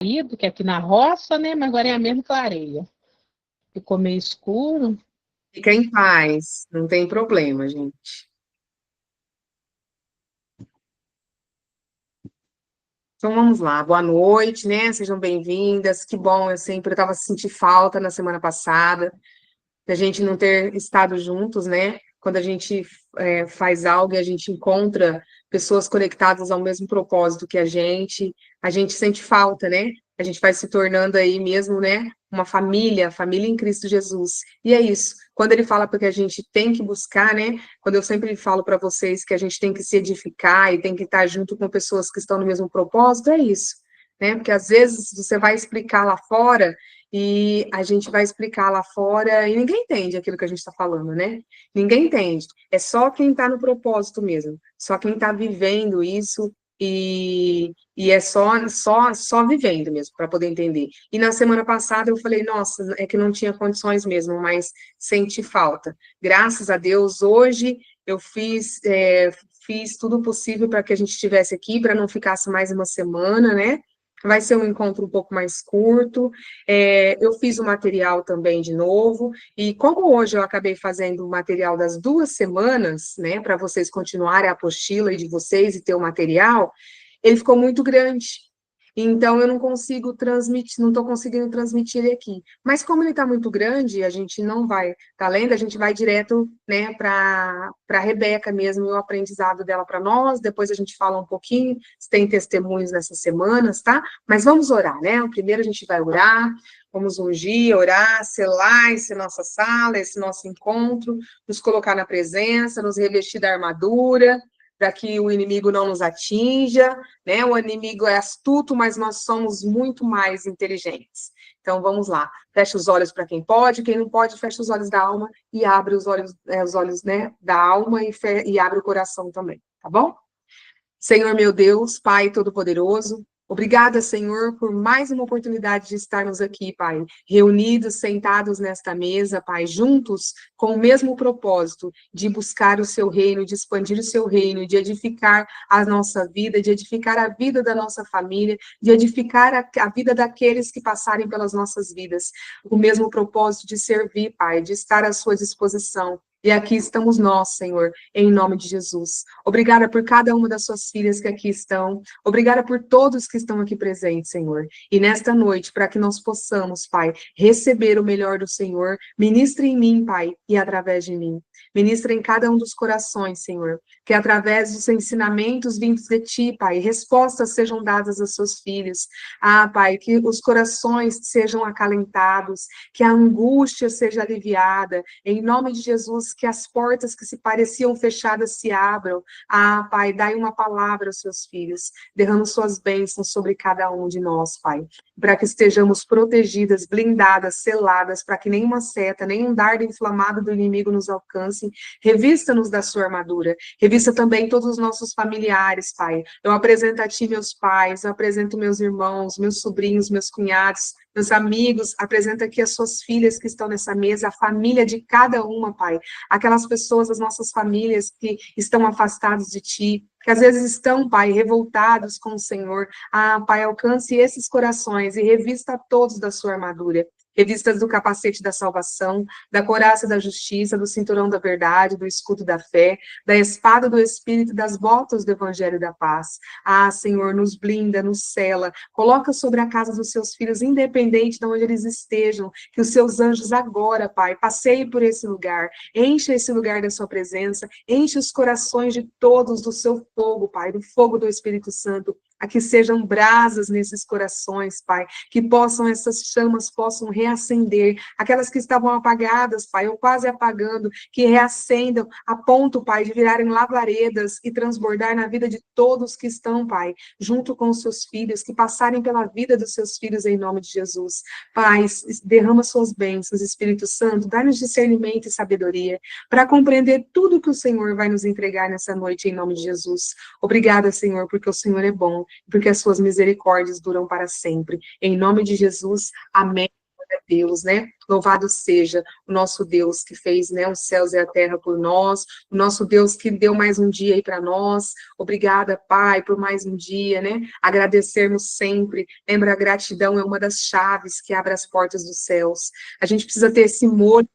que é aqui na roça, né? Mas agora é a mesma clareia. Ficou meio escuro. Fica em paz, não tem problema, gente. Então vamos lá, boa noite, né? Sejam bem-vindas. Que bom, eu estava sentindo falta na semana passada da gente não ter estado juntos, né? Quando a gente faz algo e a gente encontra pessoas conectadas ao mesmo propósito que a gente sente falta, né? A gente vai se tornando aí mesmo, né? Uma família, família em Cristo Jesus. E é isso. Quando ele fala porque a gente tem que buscar, né? Quando eu sempre falo para vocês que a gente tem que se edificar e tem que estar junto com pessoas que estão no mesmo propósito, é isso. Né? Porque às vezes você vai explicar lá fora e a gente vai explicar lá fora e ninguém entende aquilo que a gente está falando, né? Ninguém entende. É só quem está no propósito mesmo, só quem está vivendo isso e é só vivendo mesmo para poder entender. E na semana passada eu falei, nossa, é que não tinha condições mesmo, mas senti falta. Graças a Deus, hoje eu fiz tudo possível para que a gente estivesse aqui, para não ficasse mais uma semana, né? Vai ser um encontro um pouco mais curto. Eu fiz o material também de novo, e como hoje eu acabei fazendo o material das 2 semanas, né, para vocês continuarem a apostila de vocês e ter o material, ele ficou muito grande. Então, eu não consigo transmitir, não estou conseguindo transmitir ele aqui. Mas como ele está muito grande, a gente não vai tá lendo, a gente vai direto, né, para a Rebeca mesmo, o aprendizado dela para nós, depois a gente fala um pouquinho, se tem testemunhos nessas semanas, tá? Mas vamos orar, né? Primeiro a gente vai orar, vamos ungir, orar, selar essa nossa sala, esse nosso encontro, nos colocar na presença, nos revestir da armadura, para que o inimigo não nos atinja, né? O inimigo é astuto, mas nós somos muito mais inteligentes. Então vamos lá, fecha os olhos para quem não pode, fecha os olhos da alma e abre os olhos, né, da alma e abre o coração também, tá bom? Senhor meu Deus, Pai Todo-Poderoso, obrigada, Senhor, por mais uma oportunidade de estarmos aqui, Pai, reunidos, sentados nesta mesa, Pai, juntos com o mesmo propósito de buscar o Seu reino, de expandir o Seu reino, de edificar a nossa vida, de edificar a vida da nossa família, de edificar a vida daqueles que passarem pelas nossas vidas. O mesmo propósito de servir, Pai, de estar à Sua disposição. E aqui estamos nós, Senhor, em nome de Jesus. Obrigada por cada uma das suas filhas que aqui estão. Obrigada por todos que estão aqui presentes, Senhor. E nesta noite, para que nós possamos, Pai, receber o melhor do Senhor, ministre em mim, Pai, e através de mim. Ministra em cada um dos corações, Senhor. Que através dos ensinamentos vindos de Ti, Pai, respostas sejam dadas aos seus filhos. Ah, Pai, que os corações sejam acalentados, que a angústia seja aliviada. Em nome de Jesus, que as portas que se pareciam fechadas se abram. Ah, Pai, dai uma palavra aos seus filhos. Derrama suas bênçãos sobre cada um de nós, Pai. Para que estejamos protegidas, blindadas, seladas, para que nenhuma seta, nenhum dardo inflamado do inimigo nos alcance. Revista-nos da sua armadura. Revista também todos os nossos familiares, Pai. Eu apresento a Ti meus pais, eu apresento meus irmãos, meus sobrinhos, meus cunhados, meus amigos, apresenta aqui as suas filhas que estão nessa mesa, a família de cada uma, Pai. Aquelas pessoas, as nossas famílias que estão afastadas de Ti, que às vezes estão, Pai, revoltados com o Senhor. Ah, Pai, alcance esses corações e revista a todos da sua armadura. Revistas do capacete da salvação, da couraça da justiça, do cinturão da verdade, do escudo da fé, da espada do Espírito, das botas do Evangelho da paz. Ah, Senhor, nos blinda, nos cela, coloca sobre a casa dos seus filhos, independente de onde eles estejam, que os seus anjos agora, Pai, passeiem por esse lugar, encha esse lugar da sua presença, enche os corações de todos do seu fogo, Pai, do fogo do Espírito Santo, a que sejam brasas nesses corações, Pai, que possam, essas chamas possam reacender, aquelas que estavam apagadas, Pai, ou quase apagando, que reacendam, a ponto, Pai, de virarem lavaredas e transbordar na vida de todos que estão, Pai, junto com os seus filhos, que passarem pela vida dos seus filhos em nome de Jesus. Pai, derrama suas bênçãos, Espírito Santo, dá-nos discernimento e sabedoria para compreender tudo que o Senhor vai nos entregar nessa noite em nome de Jesus. Obrigada, Senhor, porque o Senhor é bom, porque as suas misericórdias duram para sempre. Em nome de Jesus, amém. a Deus, né? Louvado seja o nosso Deus que fez, né, os céus e a terra por nós, o nosso Deus que deu mais um dia aí para nós. Obrigada, Pai, por mais um dia, né? Agradecermos sempre. Lembra, a gratidão é uma das chaves que abre as portas dos céus. A gente precisa ter esse molho,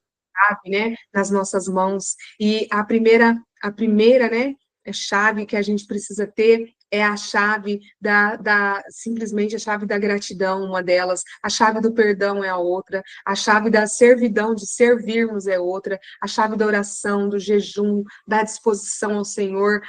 né, nas nossas mãos. E a primeira, né, chave que a gente precisa ter é a chave simplesmente a chave da gratidão, uma delas, a chave do perdão é a outra, a chave da servidão, de servirmos é outra, a chave da oração, do jejum, da disposição ao Senhor,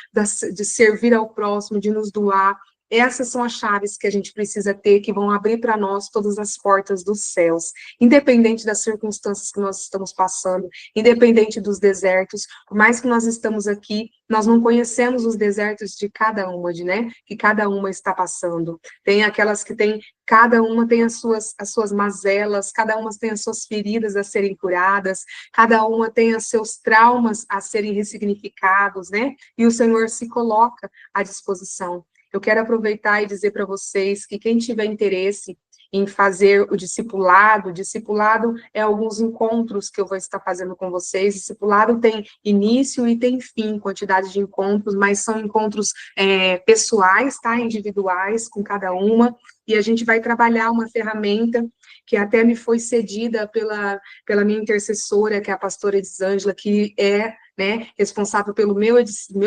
de servir ao próximo, de nos doar. Essas são as chaves que a gente precisa ter, que vão abrir para nós todas as portas dos céus, independente das circunstâncias que nós estamos passando, independente dos desertos, por mais que nós estamos aqui, nós não conhecemos os desertos de cada uma, né, que cada uma está passando. Tem aquelas que tem, cada uma tem as suas mazelas, cada uma tem as suas feridas a serem curadas, cada uma tem os seus traumas a serem ressignificados, né, e o Senhor se coloca à disposição. Eu quero aproveitar e dizer para vocês que quem tiver interesse em fazer o discipulado é alguns encontros que eu vou estar fazendo com vocês. Discipulado tem início e tem fim, quantidade de encontros, mas são encontros pessoais, tá? Individuais, com cada uma, e a gente vai trabalhar uma ferramenta que até me foi cedida pela minha intercessora, que é a pastora Elisângela, que é, né, responsável pelo meu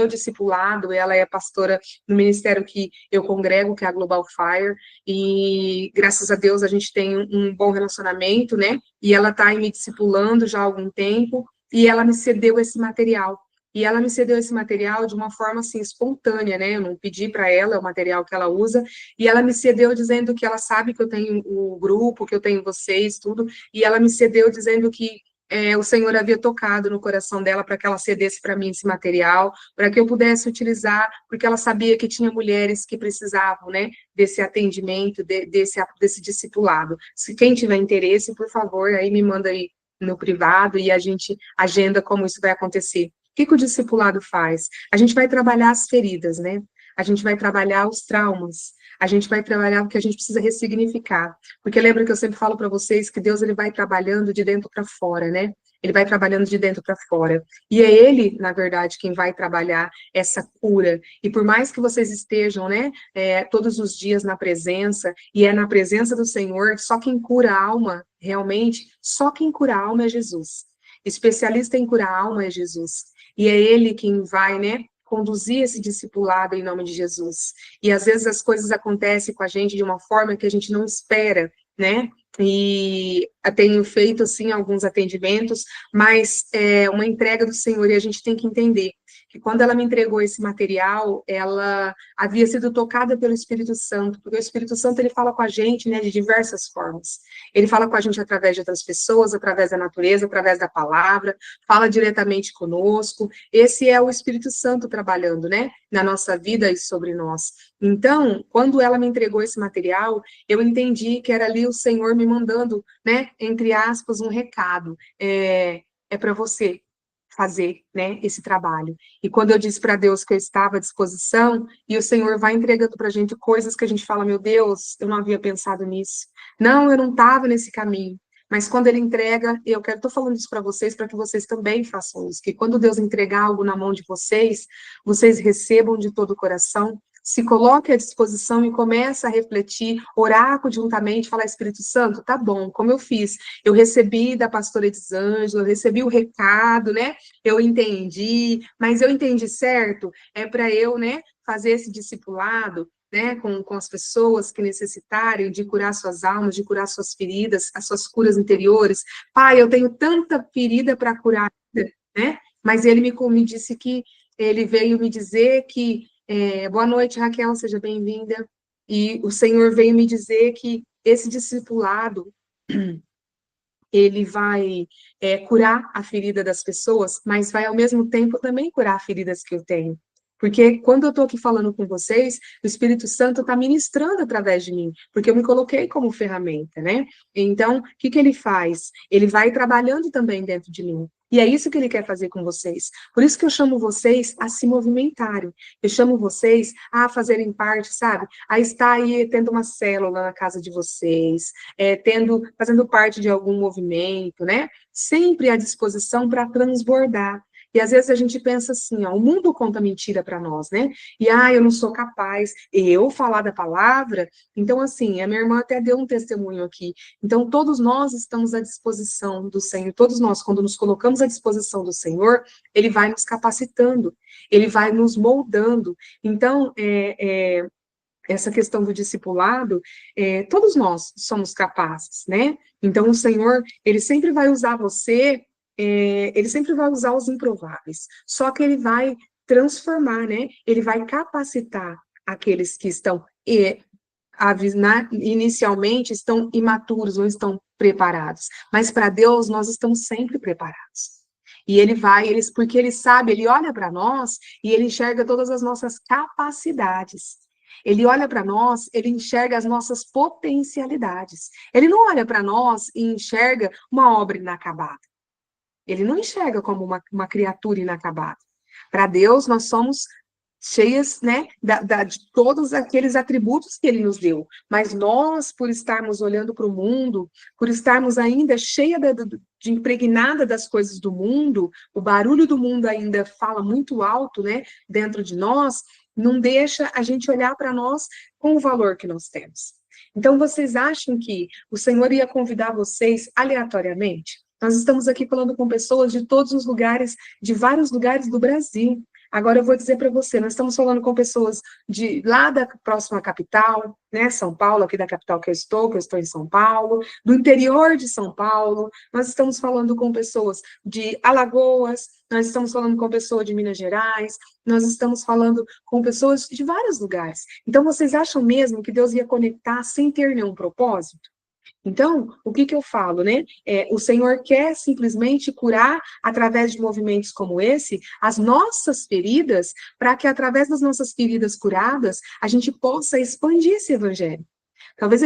discipulado. Ela é pastora no ministério que eu congrego, que é a Global Fire, e graças a Deus a gente tem um bom relacionamento, né, e ela está me discipulando já há algum tempo, e ela me cedeu esse material. E ela me cedeu esse material de uma forma, assim, espontânea, né, eu não pedi para ela, é o material que ela usa, e ela me cedeu dizendo que ela sabe que eu tenho o grupo, que eu tenho vocês, tudo, e ela me cedeu dizendo que o Senhor havia tocado no coração dela para que ela cedesse para mim esse material, para que eu pudesse utilizar, porque ela sabia que tinha mulheres que precisavam, né, desse atendimento, desse discipulado. Se quem tiver interesse, por favor, aí me manda aí no privado e a gente agenda como isso vai acontecer. O que o discipulado faz? A gente vai trabalhar as feridas, né? A gente vai trabalhar os traumas, a gente vai trabalhar o que a gente precisa ressignificar. Porque lembra que eu sempre falo para vocês que Deus ele vai trabalhando de dentro para fora, né? Ele vai trabalhando de dentro para fora. E é Ele, na verdade, quem vai trabalhar essa cura. E por mais que vocês estejam, né, todos os dias na presença, e é na presença do Senhor, só quem cura a alma, realmente, só quem cura a alma é Jesus. Especialista em curar a alma é Jesus. E é Ele quem vai, né, conduzir esse discipulado em nome de Jesus. E às vezes as coisas acontecem com a gente de uma forma que a gente não espera, né? E tenho feito, assim, alguns atendimentos, mas é uma entrega do Senhor, e a gente tem que entender que quando ela me entregou esse material, ela havia sido tocada pelo Espírito Santo, porque o Espírito Santo, ele fala com a gente, né, de diversas formas. Ele fala com a gente através de outras pessoas, através da natureza, através da palavra, fala diretamente conosco. Esse é o Espírito Santo trabalhando, né, na nossa vida e sobre nós. Então, quando ela me entregou esse material, eu entendi que era ali o Senhor me mandando, né, entre aspas, um recado. É para você fazer, né, esse trabalho. E quando eu disse para Deus que eu estava à disposição, e o Senhor vai entregando para a gente coisas que a gente fala, meu Deus, eu não havia pensado nisso. Não, eu não estava nesse caminho. Mas quando ele entrega, estou falando isso para que vocês também façam isso, que quando Deus entregar algo na mão de vocês, vocês recebam de todo o coração, se coloque à disposição e comece a refletir, orar conjuntamente, falar, Espírito Santo, tá bom, como eu fiz, eu recebi da pastora Elisângela, eu recebi o recado, né, eu entendi, mas eu entendi certo, é para eu, né, fazer esse discipulado, né, com as pessoas que necessitarem de curar suas almas, de curar suas feridas, as suas curas interiores. Pai, eu tenho tanta ferida para curar, né, mas ele me disse que, ele veio me dizer que boa noite, Raquel, seja bem-vinda. E o Senhor veio me dizer que esse discipulado, ele vai curar a ferida das pessoas, mas vai, ao mesmo tempo, também curar feridas que eu tenho. Porque quando eu estou aqui falando com vocês, o Espírito Santo está ministrando através de mim, porque eu me coloquei como ferramenta, né? Então, o que ele faz? Ele vai trabalhando também dentro de mim. E é isso que ele quer fazer com vocês. Por isso que eu chamo vocês a se movimentarem. Eu chamo vocês a fazerem parte, sabe? A estar aí tendo uma célula na casa de vocês, fazendo parte de algum movimento, né? Sempre à disposição para transbordar. E às vezes a gente pensa assim, ó, o mundo conta mentira para nós, né? E eu não sou capaz, eu falar da palavra. Então, assim, a minha irmã até deu um testemunho aqui. Então, todos nós estamos à disposição do Senhor, todos nós, quando nos colocamos à disposição do Senhor, Ele vai nos capacitando, Ele vai nos moldando. Então, essa questão do discipulado, todos nós somos capazes, né? Então, o Senhor, Ele sempre vai usar você, Ele sempre vai usar os improváveis, só que Ele vai transformar, né? Ele vai capacitar aqueles que estão inicialmente estão imaturos, não estão preparados. Mas para Deus, nós estamos sempre preparados. E porque ele sabe, ele olha para nós e ele enxerga todas as nossas capacidades. Ele olha para nós, ele enxerga as nossas potencialidades. Ele não olha para nós e enxerga uma obra inacabada. Ele não enxerga como uma criatura inacabada. Para Deus, nós somos cheias, né, de todos aqueles atributos que ele nos deu. Mas nós, por estarmos olhando para o mundo, por estarmos ainda cheia de impregnada das coisas do mundo, o barulho do mundo ainda fala muito alto, né, dentro de nós, não deixa a gente olhar para nós com o valor que nós temos. Então, vocês acham que o Senhor ia convidar vocês aleatoriamente? Nós estamos aqui falando com pessoas de todos os lugares, de vários lugares do Brasil. Agora eu vou dizer para você, nós estamos falando com pessoas de lá da próxima capital, né, São Paulo, aqui da capital que eu estou em São Paulo, do interior de São Paulo, nós estamos falando com pessoas de Alagoas, nós estamos falando com pessoas de Minas Gerais, nós estamos falando com pessoas de vários lugares. Então, vocês acham mesmo que Deus ia conectar sem ter nenhum propósito? Então, o que eu falo, né? O Senhor quer simplesmente curar, através de movimentos como esse, as nossas feridas, para que através das nossas feridas curadas, a gente possa expandir esse evangelho. Talvez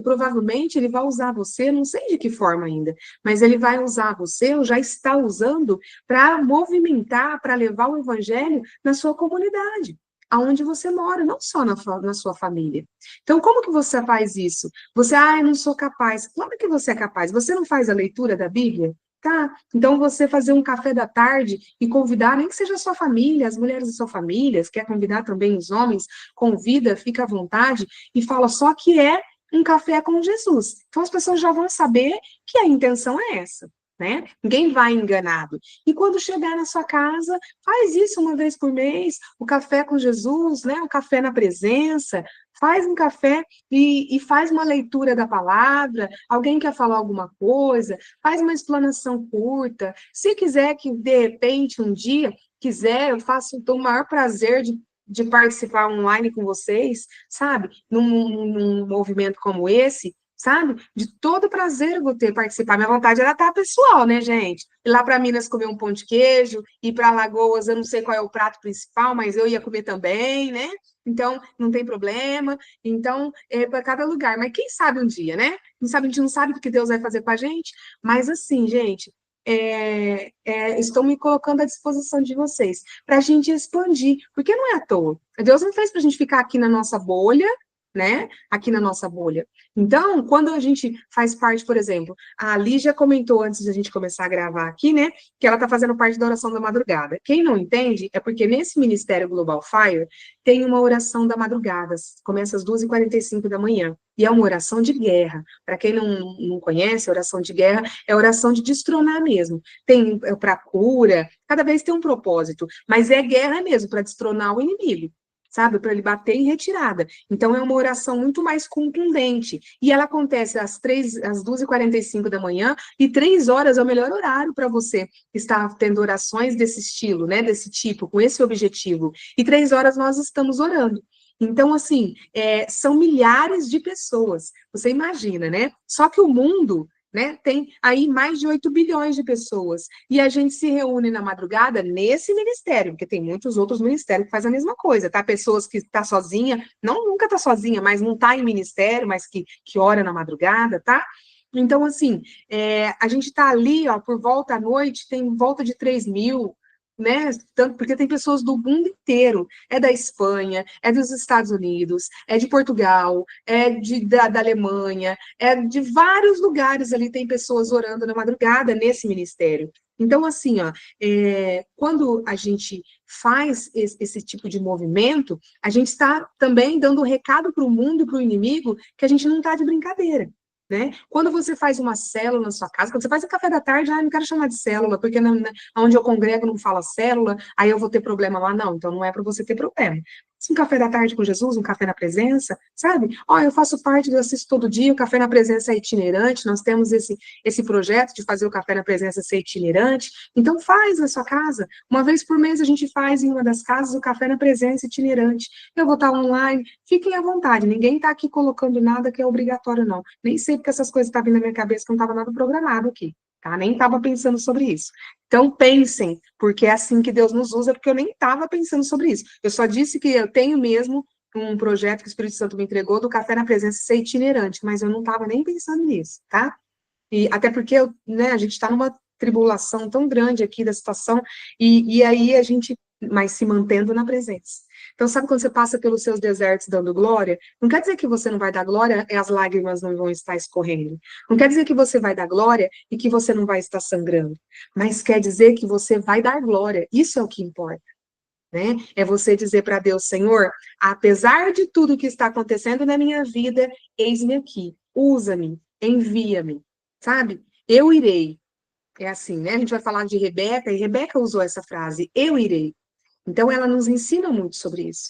provavelmente ele vai usar você, não sei de que forma ainda, mas ele vai usar você, ou já está usando, para movimentar, para levar o evangelho na sua comunidade, aonde você mora, não só na sua família. Então, como que você faz isso? Você, eu não sou capaz. Claro que você é capaz. Você não faz a leitura da Bíblia? Tá. Então, você fazer um café da tarde e convidar, nem que seja a sua família, as mulheres da sua família, se quer convidar também os homens, convida, fica à vontade e fala só que é um café com Jesus. Então, as pessoas já vão saber que a intenção é essa. Né? Ninguém vai enganado. E quando chegar na sua casa, faz isso uma vez por mês, o café com Jesus, né? O café na presença, faz um café e faz uma leitura da palavra, alguém quer falar alguma coisa, faz uma explanação curta. Se quiser que, de repente, um dia, eu faço o maior prazer de participar online com vocês, sabe? Num movimento como esse, sabe? De todo prazer eu vou ter participar. Minha vontade era estar pessoal, né, gente? Ir lá para Minas comer um pão de queijo, ir para Alagoas, eu não sei qual é o prato principal, mas eu ia comer também, né? Então, não tem problema. Então, é para cada lugar. Mas quem sabe um dia, né? Quem sabe a gente não sabe o que Deus vai fazer com a gente. Mas assim, gente, estou me colocando à disposição de vocês para a gente expandir, porque não é à toa. Deus não fez para a gente ficar aqui na nossa bolha, né? Aqui na nossa bolha. Então, quando a gente faz parte, por exemplo, a Lígia comentou antes da gente começar a gravar aqui, né? Que ela está fazendo parte da oração da madrugada. Quem não entende é porque nesse Ministério Global Fire tem uma oração da madrugada, começa às 2h45 da manhã. E é uma oração de guerra. Para quem não conhece, a oração de guerra é oração de destronar mesmo. Tem para cura, cada vez tem um propósito, mas é guerra mesmo, para destronar o inimigo, sabe? Para ele bater em retirada. Então, é uma oração muito mais contundente. E ela acontece às 2h45 da manhã, e 3 horas é o melhor horário para você estar tendo orações desse estilo, né? Desse tipo, com esse objetivo. E 3 horas nós estamos orando. Então, assim, são milhares de pessoas. Você imagina, né? Só que o mundo, né, tem aí mais de 8 bilhões de pessoas. E a gente se reúne na madrugada nesse ministério, porque tem muitos outros ministérios que fazem a mesma coisa, tá? Pessoas que estão sozinha, nunca está sozinha, mas não está em ministério, mas que ora na madrugada, tá? Então, assim, a gente está ali, ó, por volta à noite, tem volta de 3.000, né? Tanto porque tem pessoas do mundo inteiro. É da Espanha, é dos Estados Unidos, é de Portugal, da Alemanha, é de vários lugares ali, tem pessoas orando na madrugada nesse ministério. Então, assim, ó, quando a gente faz esse tipo de movimento, a gente está também dando um recado para o mundo e para o inimigo que a gente não está de brincadeira. Né? Quando você faz uma célula na sua casa, quando você faz o café da tarde, não quero chamar de célula, porque onde eu congrego não fala célula, aí eu vou ter problema lá, não. Então não é para você ter problema. Um café da tarde com Jesus, um café na presença, sabe? Ó, eu faço parte, eu assisto todo dia, o café na presença é itinerante, nós temos esse projeto de fazer o café na presença ser itinerante, então faz na sua casa. Uma vez por mês a gente faz em uma das casas o café na presença itinerante. Eu vou estar online, fiquem à vontade, ninguém está aqui colocando nada que é obrigatório, não. Nem sei porque essas coisas estavam vindo na minha cabeça que não estava nada programado aqui, tá? Nem estava pensando sobre isso. Então, pensem, porque é assim que Deus nos usa, porque eu nem estava pensando sobre isso. Eu só disse que eu tenho mesmo um projeto que o Espírito Santo me entregou do Café na Presença ser itinerante, mas eu não estava nem pensando nisso, tá? E até porque, né, a gente está numa tribulação tão grande aqui da situação, e aí a gente, mas se mantendo na presença. Então, sabe quando você passa pelos seus desertos dando glória? Não quer dizer que você não vai dar glória e as lágrimas não vão estar escorrendo. Não quer dizer que você vai dar glória e que você não vai estar sangrando. Mas quer dizer que você vai dar glória. Isso é o que importa. Né? É você dizer para Deus, Senhor, apesar de tudo que está acontecendo na minha vida, eis-me aqui, usa-me, envia-me, sabe? Eu irei. É assim, né? A gente vai falar de Rebeca, e Rebeca usou essa frase, eu irei. Então, ela nos ensina muito sobre isso,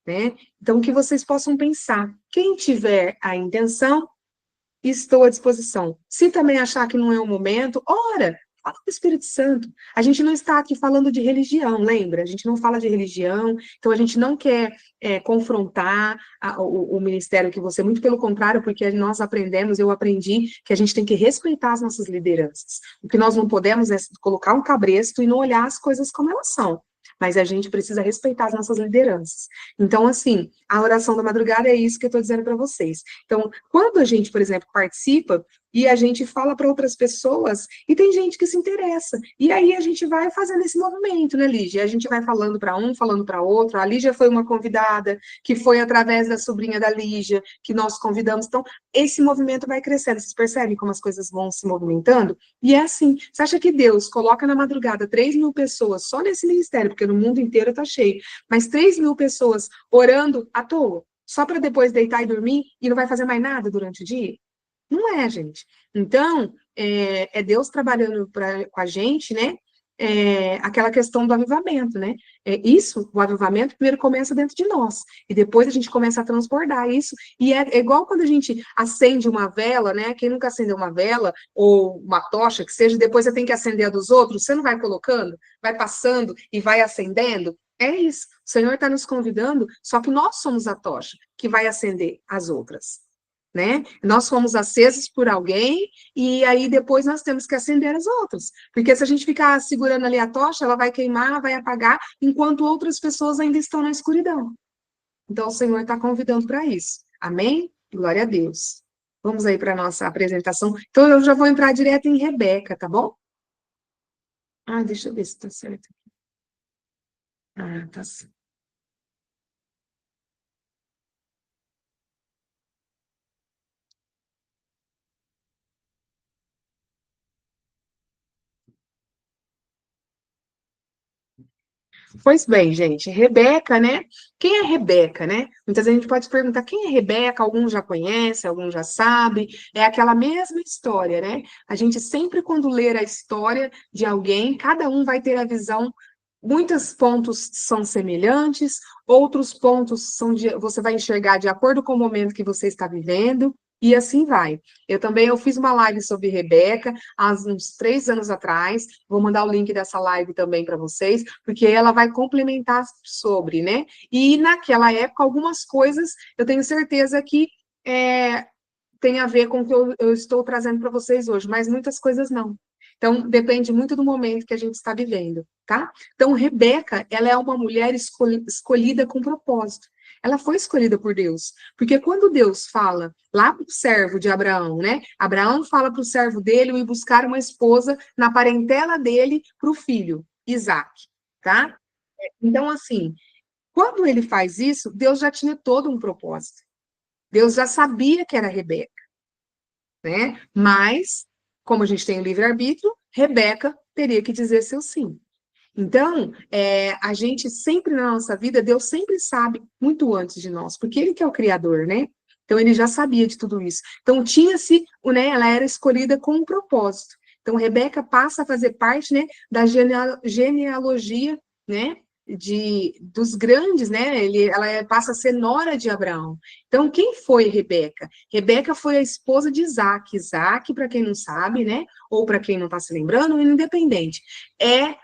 né? Então, que vocês possam pensar. Quem tiver a intenção, estou à disposição. Se também achar que não é o momento, ora, fala do Espírito Santo. A gente não está aqui falando de religião, lembra? A gente não fala de religião, então a gente não quer confrontar o ministério que você, muito pelo contrário, porque nós aprendemos, eu aprendi, que a gente tem que respeitar as nossas lideranças. O que nós não podemos é colocar um cabresto e não olhar as coisas como elas são. Mas a gente precisa respeitar as nossas lideranças. Então, assim, a oração da madrugada é isso que eu estou dizendo para vocês. Então, quando a gente, por exemplo, participa e a gente fala para outras pessoas, e tem gente que se interessa, e aí a gente vai fazendo esse movimento, né, Lígia? A gente vai falando para um, falando para outro. A Lígia foi uma convidada, que foi através da sobrinha da Lígia, que nós convidamos. Então, esse movimento vai crescendo. Vocês percebem como as coisas vão se movimentando? E é assim. Você acha que Deus coloca na madrugada 3.000 pessoas só nesse ministério, porque no mundo inteiro está cheio, mas 3.000 pessoas orando à toa, só para depois deitar e dormir e não vai fazer mais nada durante o dia? Não é, gente. Então, é Deus trabalhando com a gente, né? Aquela questão do avivamento, né? O avivamento primeiro começa dentro de nós, e depois a gente começa a transbordar isso, e é igual quando a gente acende uma vela, né? Quem nunca acendeu uma vela, ou uma tocha, que seja, depois você tem que acender a dos outros, você não vai colocando, vai passando e vai acendendo? É isso. O Senhor está nos convidando, só que nós somos a tocha que vai acender as outras. Né? Nós fomos acesos por alguém e aí depois nós temos que acender as outras. Porque se a gente ficar segurando ali a tocha, ela vai queimar, vai apagar, enquanto outras pessoas ainda estão na escuridão. Então o Senhor está convidando para isso. Amém? Glória a Deus. Vamos aí para a nossa apresentação. Então eu já vou entrar direto em Rebeca, tá bom? Ah, deixa eu ver se está certo. Ah, tá certo. Pois bem, gente, Rebeca, né? Quem é Rebeca, né? Muitas vezes a gente pode se perguntar quem é Rebeca, alguns já conhecem, alguns já sabem, é aquela mesma história, né? A gente sempre, quando ler a história de alguém, cada um vai ter a visão. Muitos pontos são semelhantes, outros pontos você vai enxergar de acordo com o momento que você está vivendo, e assim vai. Eu fiz uma live sobre Rebeca há uns 3 anos atrás. Vou mandar o link dessa live também para vocês, porque ela vai complementar sobre, né? E naquela época, algumas coisas eu tenho certeza que tem a ver com o que eu estou trazendo para vocês hoje, mas muitas coisas não. Então, depende muito do momento que a gente está vivendo, tá? Então, Rebeca, ela é uma mulher escolhida com propósito. ela foi escolhida por Deus. Porque quando Deus fala lá para o servo de Abraão, né? Abraão fala para o servo dele ir buscar uma esposa na parentela dele para o filho, Isaac, tá? Então, assim, quando ele faz isso, Deus já tinha todo um propósito. Deus já sabia que era Rebeca, né? Mas, como a gente tem o livre-arbítrio, Rebeca teria que dizer seu sim. Então, a gente sempre na nossa vida, Deus sempre sabe muito antes de nós, porque Ele que é o Criador, né? Então, Ele já sabia de tudo isso. Então, tinha-se, né, ela era escolhida com um propósito. Então, Rebeca passa a fazer parte, né, da genealogia, né, dos grandes, né? Ela passa a ser nora de Abraão. Então, quem foi Rebeca? Rebeca foi a esposa de Isaac. Isaac, para quem não sabe, né, ou para quem não está se lembrando, independente, é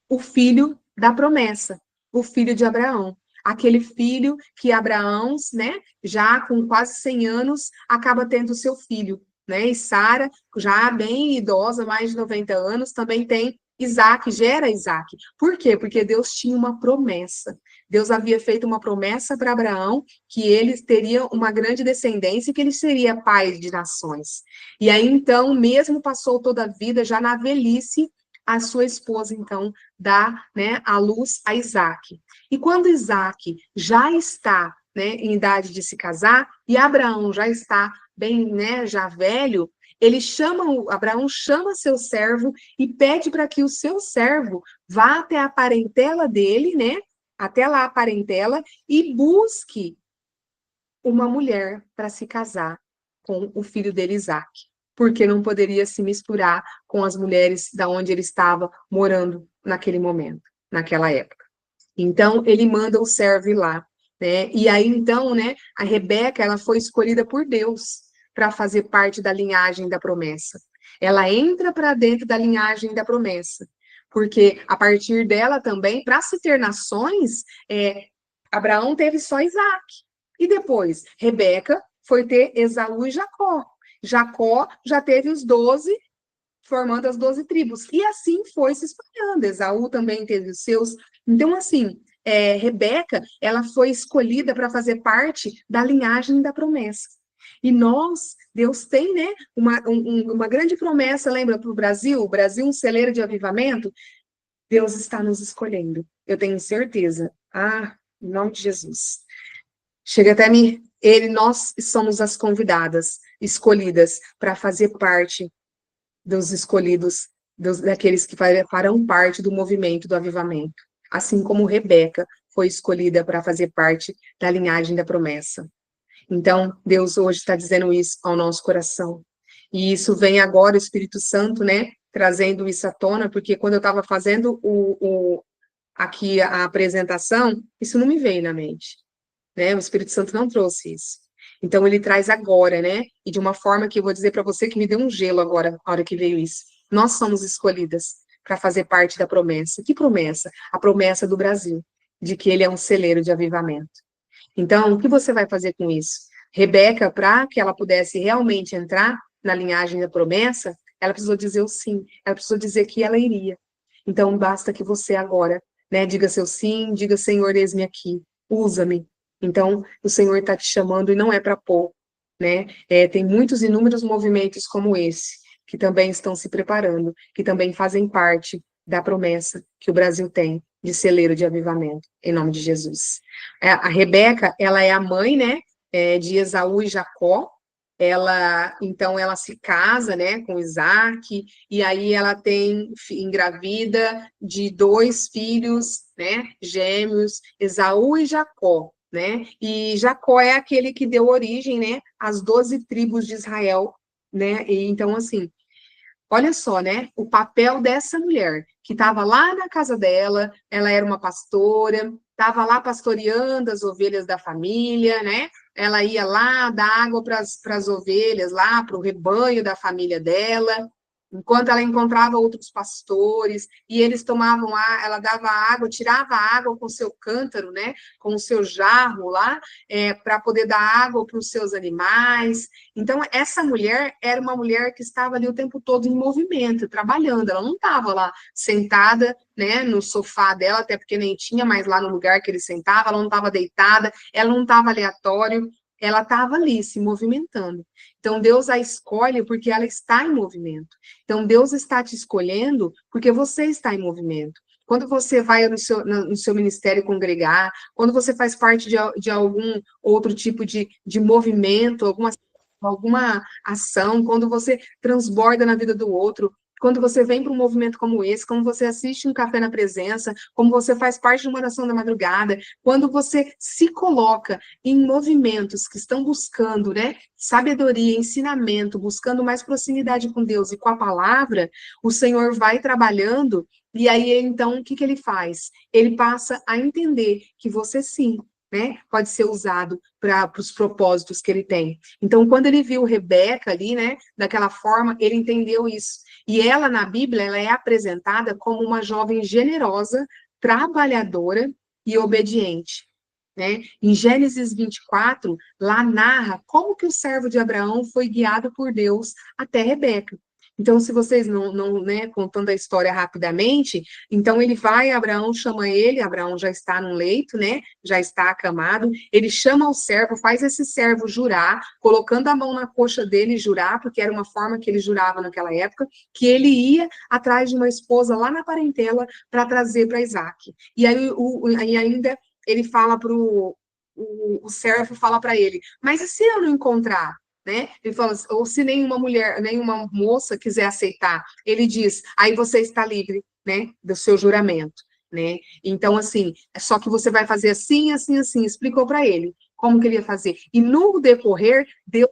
o filho da promessa, o filho de Abraão. Aquele filho que Abraão, né, já com quase 100 anos, acaba tendo seu filho, né? E Sara, já bem idosa, mais de 90 anos, também tem Isaac, gera Isaac. Por quê? Porque Deus tinha uma promessa. Deus havia feito uma promessa para Abraão que ele teria uma grande descendência e que ele seria pai de nações. E aí, então, mesmo passou toda a vida, já na velhice, a sua esposa, então, dá, né, à luz a Isaac. E quando Isaac já está, né, em idade de se casar, e Abraão já está bem, né, já velho, Abraão chama seu servo e pede para que o seu servo vá até a parentela dele, né, até lá a parentela, e busque uma mulher para se casar com o filho dele, Isaac, porque não poderia se misturar com as mulheres da onde ele estava morando naquele momento, naquela época. Então, ele manda o servo ir lá, né? E aí, então, né, a Rebeca, ela foi escolhida por Deus para fazer parte da linhagem da promessa. Ela entra para dentro da linhagem da promessa, porque a partir dela também, para se ter nações, Abraão teve só Isaac. E depois, Rebeca foi ter Esaú e Jacó. Jacó já teve os 12, formando as 12 tribos. E assim foi se espalhando. Esaú também teve os seus. Então, assim, Rebeca, ela foi escolhida para fazer parte da linhagem da promessa. E nós, Deus tem, né, uma grande promessa, lembra, para o Brasil, um celeiro de avivamento. Deus está nos escolhendo, eu tenho certeza. Em nome de Jesus. Chega até mim, nós somos as convidadas, escolhidas, para fazer parte dos escolhidos, daqueles que farão parte do movimento do avivamento. Assim como Rebeca foi escolhida para fazer parte da linhagem da promessa. Então, Deus hoje está dizendo isso ao nosso coração. E isso vem agora, o Espírito Santo, né, trazendo isso à tona, porque quando eu estava fazendo aqui a apresentação, isso não me veio na mente. Né? O Espírito Santo não trouxe isso. Então, ele traz agora, né? E de uma forma que eu vou dizer para você que me deu um gelo agora, na hora que veio isso. Nós somos escolhidas para fazer parte da promessa. Que promessa? A promessa do Brasil, de que ele é um celeiro de avivamento. Então, o que você vai fazer com isso? Rebeca, para que ela pudesse realmente entrar na linhagem da promessa, ela precisou dizer o sim, ela precisou dizer que ela iria. Então, basta que você agora, né, diga seu sim, diga, Senhor, eis-me aqui, usa-me. Então, o Senhor está te chamando e não é para pouco, né? Tem muitos inúmeros movimentos como esse, que também estão se preparando, que também fazem parte da promessa que o Brasil tem de celeiro de avivamento, em nome de Jesus. A Rebeca, ela é a mãe, né, de Esaú e Jacó. Então, ela se casa, né, com Isaac, e aí ela engravida de 2 filhos, né, gêmeos, Esaú e Jacó. Né? E Jacó é aquele que deu origem, né, às 12 tribos de Israel, né? E então, assim, olha só, né, o papel dessa mulher, que estava lá na casa dela, ela era uma pastora, estava lá pastoreando as ovelhas da família, né? Ela ia lá dar água para as ovelhas, lá para o rebanho da família dela. enquanto ela encontrava outros pastores, e eles tomavam ela dava água, tirava a água com o seu cântaro, né, com o seu jarro lá, para poder dar água para os seus animais. Então, essa mulher era uma mulher que estava ali o tempo todo em movimento, trabalhando, ela não estava lá sentada, né, no sofá dela, até porque nem tinha mais lá no lugar que ele sentava, ela não estava deitada, ela não estava aleatório, ela estava ali, se movimentando. Então, Deus a escolhe porque ela está em movimento. Então, Deus está te escolhendo porque você está em movimento. Quando você vai no seu ministério congregar, quando você faz parte de algum outro tipo de movimento, alguma ação, quando você transborda na vida do outro, quando você vem para um movimento como esse, como você assiste um café na presença, como você faz parte de uma oração da madrugada, quando você se coloca em movimentos que estão buscando, né, sabedoria, ensinamento, buscando mais proximidade com Deus e com a palavra, o Senhor vai trabalhando, e aí, então, o que ele faz? Ele passa a entender que você sim, né, pode ser usado para os propósitos que ele tem. Então, quando ele viu Rebeca ali, né, daquela forma, ele entendeu isso. E ela, na Bíblia, ela é apresentada como uma jovem generosa, trabalhadora e obediente. Né? Em Gênesis 24, lá narra como que o servo de Abraão foi guiado por Deus até Rebeca. Então, se vocês não né, contando a história rapidamente, então ele vai, Abraão chama ele, Abraão já está no leito, né? Já está acamado, ele chama o servo, faz esse servo jurar, colocando a mão na coxa dele jurar, porque era uma forma que ele jurava naquela época, que ele ia atrás de uma esposa lá na parentela para trazer para Isaac. E aí e ainda ele fala para o servo fala para ele, mas e se eu não encontrar? Né? Ele fala, ou se nenhuma mulher, nenhuma moça quiser aceitar, ele diz, aí você está livre, né, do seu juramento, né? Então, assim, só que você vai fazer assim, assim, assim, explicou para ele como que ele ia fazer. E no decorrer, Deus,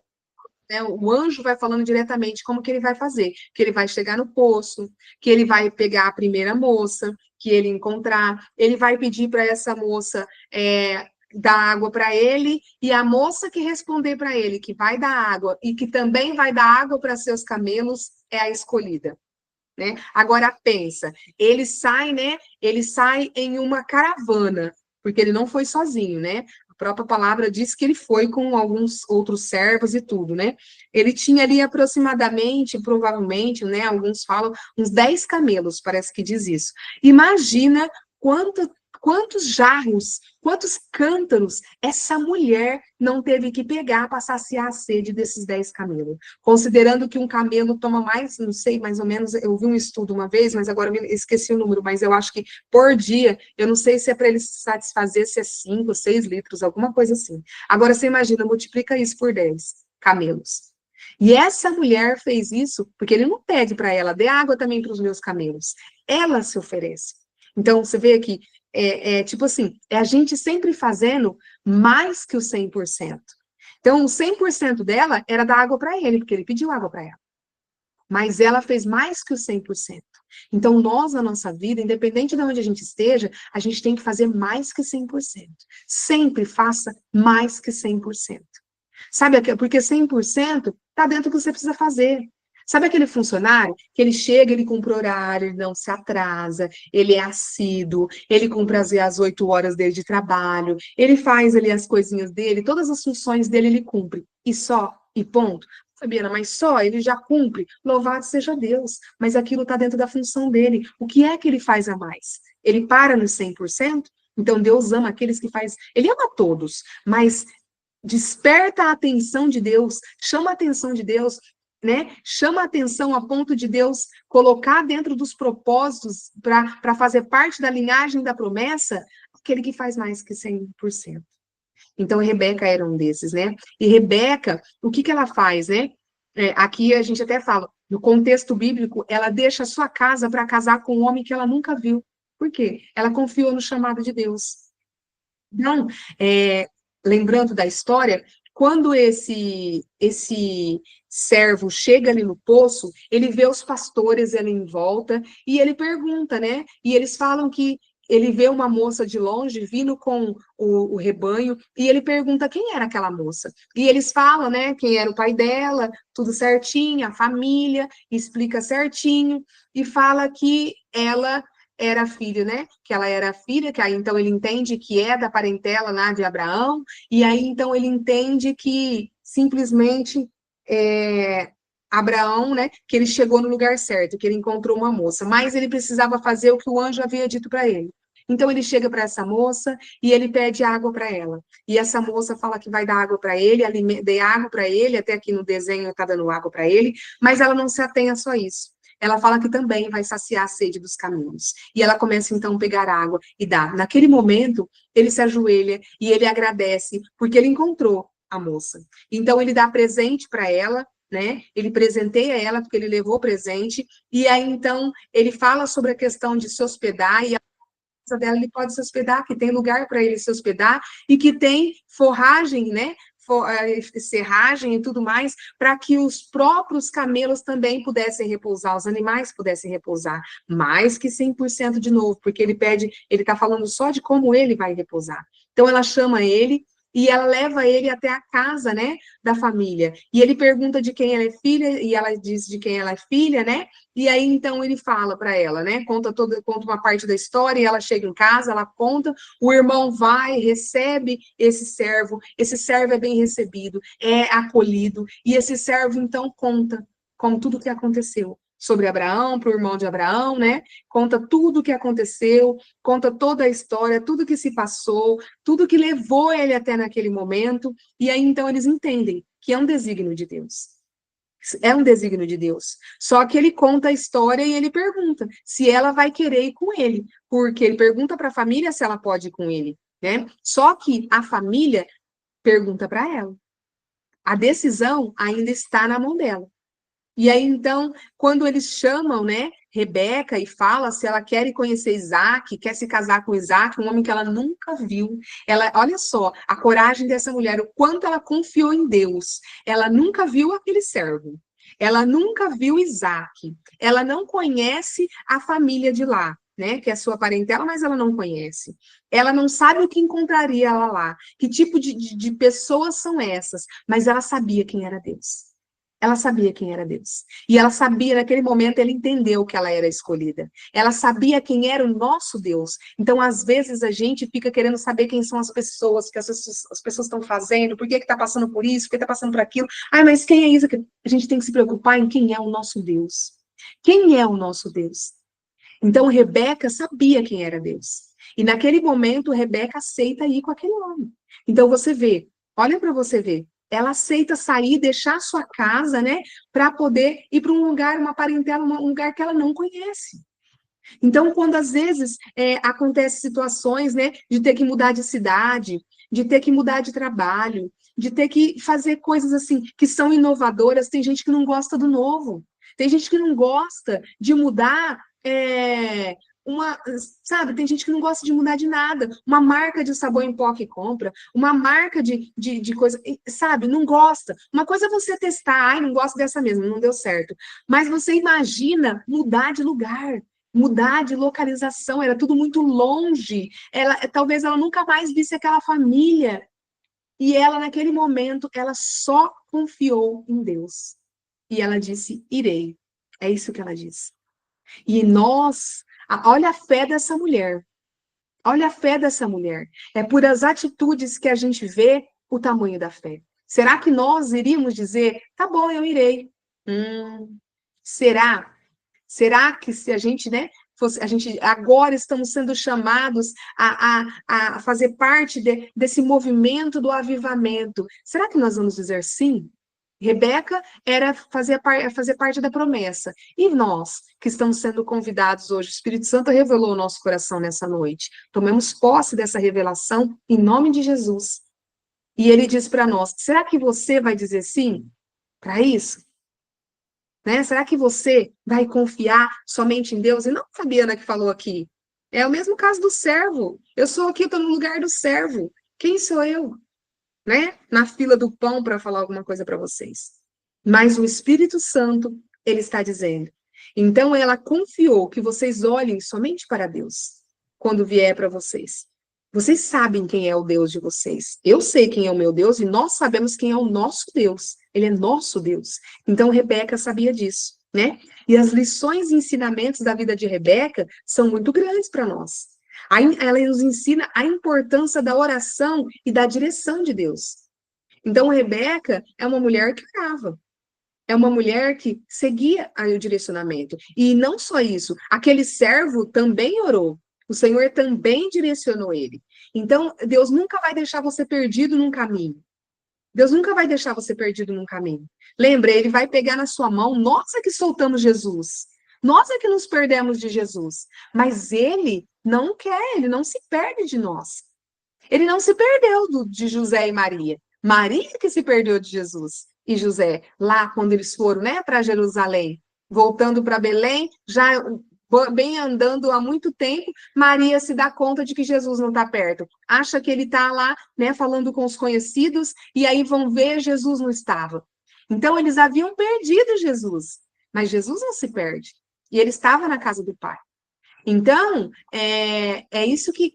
né, o anjo vai falando diretamente como que ele vai fazer, que ele vai chegar no poço, que ele vai pegar a primeira moça que ele encontrar, ele vai pedir para essa moça dar água para ele, e a moça que responder para ele que vai dar água e que também vai dar água para seus camelos é a escolhida. Né? Agora pensa, ele sai, né? Ele sai em uma caravana, porque ele não foi sozinho, né? A própria palavra diz que ele foi com alguns outros servos e tudo, né? Ele tinha ali aproximadamente, provavelmente, né? Alguns falam, uns 10 camelos, parece que diz isso. Imagina quantos jarros, quantos cântaros essa mulher não teve que pegar para saciar a sede desses 10 camelos. Considerando que um camelo toma mais, não sei, mais ou menos, eu vi um estudo uma vez, mas agora eu esqueci o número, mas eu acho que por dia, eu não sei se é para ele se satisfazer, se é 5, 6 litros, alguma coisa assim. Agora você imagina, multiplica isso por 10 camelos. E essa mulher fez isso porque ele não pede para ela, dê água também para os meus camelos. Ela se oferece. Então, você vê aqui, tipo assim, é a gente sempre fazendo mais que o 100%. Então, o 100% dela era dar água para ele, porque ele pediu água para ela. Mas ela fez mais que o 100%. Então, nós, na nossa vida, independente de onde a gente esteja, a gente tem que fazer mais que 100%. Sempre faça mais que 100%. Sabe, porque 100% está dentro do que você precisa fazer. Sabe aquele funcionário que ele chega, ele cumpre horário, ele não se atrasa, ele é assíduo, ele cumpre as 8 horas dele de trabalho, ele faz ali as coisinhas dele, todas as funções dele ele cumpre, e só, e ponto. Fabiana, mas só, ele já cumpre, louvado seja Deus, mas aquilo está dentro da função dele. O que é que ele faz a mais? Ele para no 100%? Então Deus ama aqueles que faz, ele ama todos, mas desperta a atenção de Deus, chama a atenção de Deus, né? Chama a atenção a ponto de Deus colocar dentro dos propósitos para fazer parte da linhagem da promessa, aquele que faz mais que 100%. Então, Rebeca era um desses, né? E Rebeca, o que ela faz, né? Aqui a gente até fala, no contexto bíblico, ela deixa a sua casa para casar com um homem que ela nunca viu. Por quê? Ela confiou no chamado de Deus. Então, lembrando da história, quando esse servo chega ali no poço, ele vê os pastores ali em volta e ele pergunta, né? E eles falam que ele vê uma moça de longe vindo com o rebanho, e ele pergunta quem era aquela moça. E eles falam, né, quem era o pai dela, tudo certinho, a família, explica certinho, e fala que ela era filha, né? Que ela era filha, que aí então ele entende que é da parentela lá de Abraão, e aí então ele entende que simplesmente Abraão, né, que ele chegou no lugar certo, que ele encontrou uma moça, mas ele precisava fazer o que o anjo havia dito para ele. Então ele chega para essa moça e ele pede água para ela. E essa moça fala que vai dar água para ele, dê água para ele, até aqui no desenho está dando água para ele, mas ela não se atém a só isso. Ela fala que também vai saciar a sede dos caminhos. E ela começa então a pegar água e dá. Naquele momento, ele se ajoelha e ele agradece, porque ele encontrou a moça. Então ele dá presente para ela, né? Ele presenteia ela porque ele levou presente, e aí então ele fala sobre a questão de se hospedar, e a casa dela ele pode se hospedar, que tem lugar para ele se hospedar, e que tem forragem, né? Serragem e tudo mais, para que os próprios camelos também pudessem repousar, os animais pudessem repousar, mais que 100% de novo, porque ele está falando só de como ele vai repousar. Então ela chama ele, e ela leva ele até a casa, né, da família. E ele pergunta de quem ela é filha, e ela diz de quem ela é filha, né? E aí, então, ele fala para ela, né? Conta uma parte da história, e ela chega em casa, ela conta, o irmão vai, recebe esse servo é bem recebido, é acolhido, e esse servo, então, conta com tudo o que aconteceu sobre Abraão, para o irmão de Abraão, né? Conta tudo o que aconteceu, conta toda a história, tudo que se passou, tudo que levou ele até naquele momento, e aí então eles entendem que é um desígnio de Deus. É um desígnio de Deus. Só que ele conta a história e ele pergunta se ela vai querer ir com ele, porque ele pergunta para a família se ela pode ir com ele, né? Só que a família pergunta para ela. A decisão ainda está na mão dela. E aí, então, quando eles chamam, né, Rebeca e fala se ela quer ir conhecer Isaac, quer se casar com Isaac, um homem que ela nunca viu. Ela, olha só, a coragem dessa mulher, o quanto ela confiou em Deus. Ela nunca viu aquele servo. Ela nunca viu Isaac. Ela não conhece a família de lá, né, que é sua parentela, mas ela não conhece. Ela não sabe o que encontraria ela lá, que tipo de pessoas são essas, mas ela sabia quem era Deus. Ela sabia quem era Deus. E ela sabia, naquele momento, ela entendeu que ela era escolhida. Ela sabia quem era o nosso Deus. Então, às vezes, a gente fica querendo saber quem são as pessoas, que as pessoas estão fazendo, por que está passando por isso, por que está passando por aquilo. Ah, mas quem é isso? A gente tem que se preocupar em quem é o nosso Deus. Quem é o nosso Deus? Então, Rebeca sabia quem era Deus. E naquele momento, Rebeca aceita ir com aquele homem. Então, você vê, olha para você ver, ela aceita sair, deixar sua casa, né, para poder ir para um lugar, uma parentela, um lugar que ela não conhece. Então, quando às vezes acontecem situações, né, de ter que mudar de cidade, de ter que mudar de trabalho, de ter que fazer coisas assim que são inovadoras, tem gente que não gosta do novo, tem gente que não gosta de mudar sabe, tem gente que não gosta de mudar de nada, uma marca de sabão em pó que compra, uma marca de coisa, sabe, não gosta. Uma coisa é você testar, ai, não gosto dessa mesmo, não deu certo. Mas você imagina mudar de lugar, mudar de localização, era tudo muito longe. Talvez ela nunca mais visse aquela família. E ela, naquele momento, ela só confiou em Deus. E ela disse, irei. É isso que ela disse. E olha a fé dessa mulher. Olha a fé dessa mulher. É por as atitudes que a gente vê o tamanho da fé. Será que nós iríamos dizer, tá bom, eu irei? Será? Será que se a gente, né, a gente agora estamos sendo chamados a fazer parte desse movimento do avivamento, será que nós vamos dizer sim? Rebeca era fazer parte da promessa. E nós, que estamos sendo convidados hoje, o Espírito Santo revelou o nosso coração nessa noite. Tomemos posse dessa revelação em nome de Jesus. E ele diz para nós: será que você vai dizer sim para isso? Né? Será que você vai confiar somente em Deus? E não a Fabiana que falou aqui. É o mesmo caso do servo. Eu sou aqui, estou no lugar do servo. Quem sou eu? Né? Na fila do pão para falar alguma coisa para vocês. Mas o Espírito Santo, ele está dizendo. Então ela confiou que vocês olhem somente para Deus. quando vier para vocês. Vocês sabem quem é o Deus de vocês. Eu sei quem é o meu Deus e nós sabemos quem é o nosso Deus. Ele é nosso Deus. Então, Rebeca sabia disso, né? E as lições e ensinamentos da vida de Rebeca são muito grandes para nós. Ela nos ensina a importância da oração e da direção de Deus. Então, Rebeca é uma mulher que orava. É uma mulher que seguia o direcionamento. E não só isso, aquele servo também orou. O Senhor também direcionou ele. Então, Deus nunca vai deixar você perdido num caminho. Deus nunca vai deixar você perdido num caminho. Lembra, ele vai pegar na sua mão, nós é que soltamos Jesus. Nós é que nos perdemos de Jesus. Mas ele não quer, ele não se perde de nós. Ele não se perdeu de José e Maria. Maria que se perdeu de Jesus e José, lá quando eles foram, né, para Jerusalém, voltando para Belém, já bem andando há muito tempo, Maria se dá conta de que Jesus não está perto. Acha que ele está lá, né, falando com os conhecidos, e aí vão ver, Jesus não estava. Então, eles haviam perdido Jesus, mas Jesus não se perde. E ele estava na casa do Pai. Então, é isso que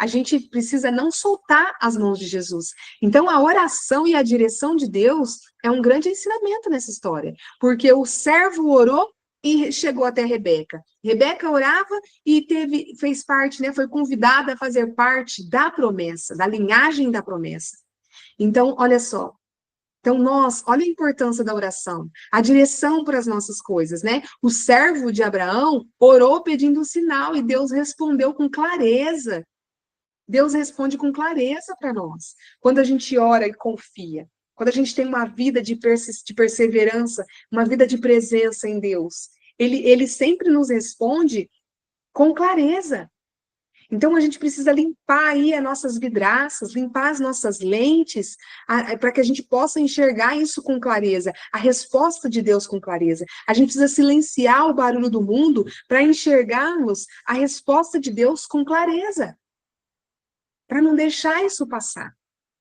a gente precisa não soltar as mãos de Jesus. Então, a oração e a direção de Deus é um grande ensinamento nessa história, porque o servo orou e chegou até Rebeca. Rebeca orava e fez parte, né, foi convidada a fazer parte da promessa, da linhagem da promessa. Então, olha só. Então, olha a importância da oração, a direção para as nossas coisas, né? O servo de Abraão orou pedindo um sinal e Deus respondeu com clareza. Deus responde com clareza para nós. Quando a gente ora e confia, quando a gente tem uma vida de perseverança, uma vida de presença em Deus, ele sempre nos responde com clareza. Então, a gente precisa limpar aí as nossas vidraças, limpar as nossas lentes, para que a gente possa enxergar isso com clareza, a resposta de Deus com clareza. A gente precisa silenciar o barulho do mundo para enxergarmos a resposta de Deus com clareza, para não deixar isso passar.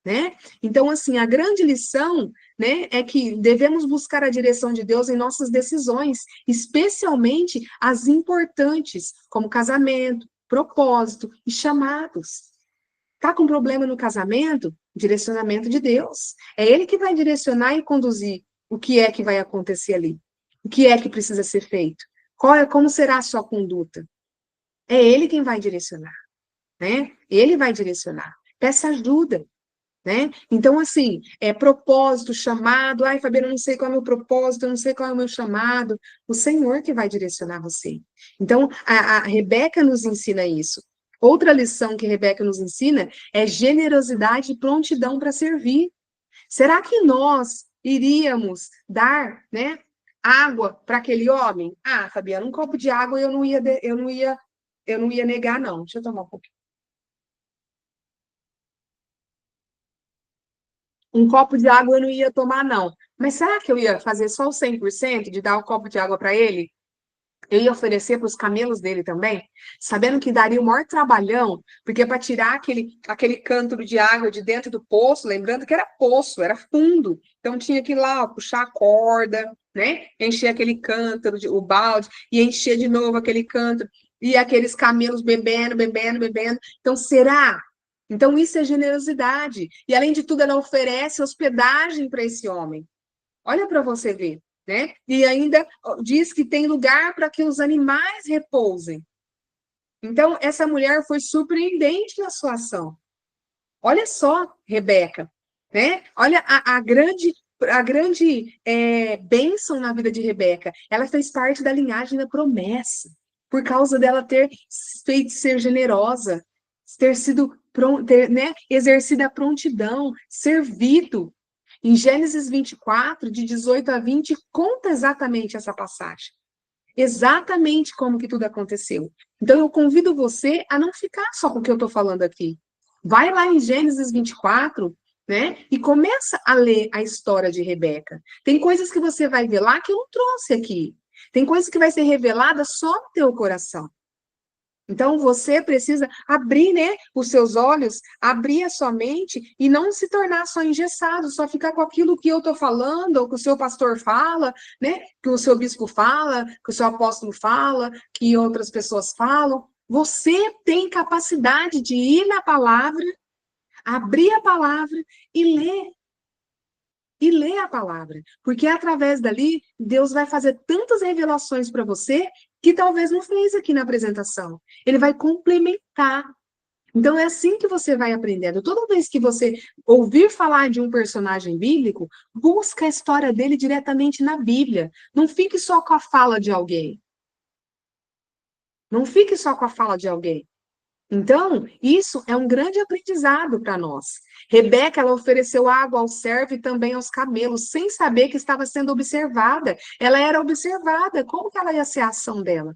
Né? Então, assim, a grande lição, né, é que devemos buscar a direção de Deus em nossas decisões, especialmente as importantes, como casamento, propósito e chamados. Tá com problema no casamento? Direcionamento de Deus. É Ele que vai direcionar e conduzir o que é que vai acontecer ali. O que é que precisa ser feito. Como será a sua conduta? É Ele quem vai direcionar, né? Ele vai direcionar. Peça ajuda. Né? Então, assim, propósito, chamado, ai, Fabiana, eu não sei qual é o meu propósito, eu não sei qual é o meu chamado, o Senhor que vai direcionar você. Então, a Rebeca nos ensina isso. Outra lição que Rebeca nos ensina é generosidade e prontidão para servir. Será que nós iríamos dar, né, água para aquele homem? Ah, Fabiana, um copo de água eu não ia negar, não. Deixa eu tomar um pouquinho. Um copo de água eu não ia tomar, não. Mas será que eu ia fazer só o 100% de dar o copo de água para ele? Eu ia oferecer para os camelos dele também, sabendo que daria o maior trabalhão, porque para tirar aquele cântaro de água de dentro do poço, lembrando que era poço, era fundo, então tinha que ir lá, ó, puxar a corda, né? Encher aquele cântaro, o balde, e encher de novo aquele cântaro, e aqueles camelos bebendo, bebendo, bebendo. Então, será? Então, isso é generosidade. E, além de tudo, ela oferece hospedagem para esse homem. Olha para você ver, né? E ainda diz que tem lugar para que os animais repousem. Então, essa mulher foi surpreendente na sua ação. Olha só, Rebeca, né? Olha a grande bênção na vida de Rebeca. Ela fez parte da linhagem da promessa, por causa dela ter feito ser generosa, ter sido né, exercido a prontidão, servido. Em Gênesis 24, de 18 a 20, conta exatamente essa passagem. Exatamente como que tudo aconteceu. Então, eu convido você a não ficar só com o que eu estou falando aqui. Vai lá em Gênesis 24, né, e começa a ler a história de Rebeca. Tem coisas que você vai ver lá que eu não trouxe aqui. Tem coisas que vai ser revelada só no teu coração. Então, você precisa abrir, né, os seus olhos, abrir a sua mente e não se tornar só engessado, só ficar com aquilo que eu estou falando, ou que o seu pastor fala, né, que o seu bispo fala, que o seu apóstolo fala, que outras pessoas falam. Você tem capacidade de ir na palavra, abrir a palavra e ler. E ler a palavra. Porque através dali, Deus vai fazer tantas revelações para você que talvez não fez aqui na apresentação. Ele vai complementar. Então, é assim que você vai aprendendo. Toda vez que você ouvir falar de um personagem bíblico, busca a história dele diretamente na Bíblia. Não fique só com a fala de alguém. Não fique só com a fala de alguém. Então, isso é um grande aprendizado para nós. Rebeca, ela ofereceu água ao servo e também aos camelos, sem saber que estava sendo observada. Ela era observada. Como que ela ia ser a ação dela?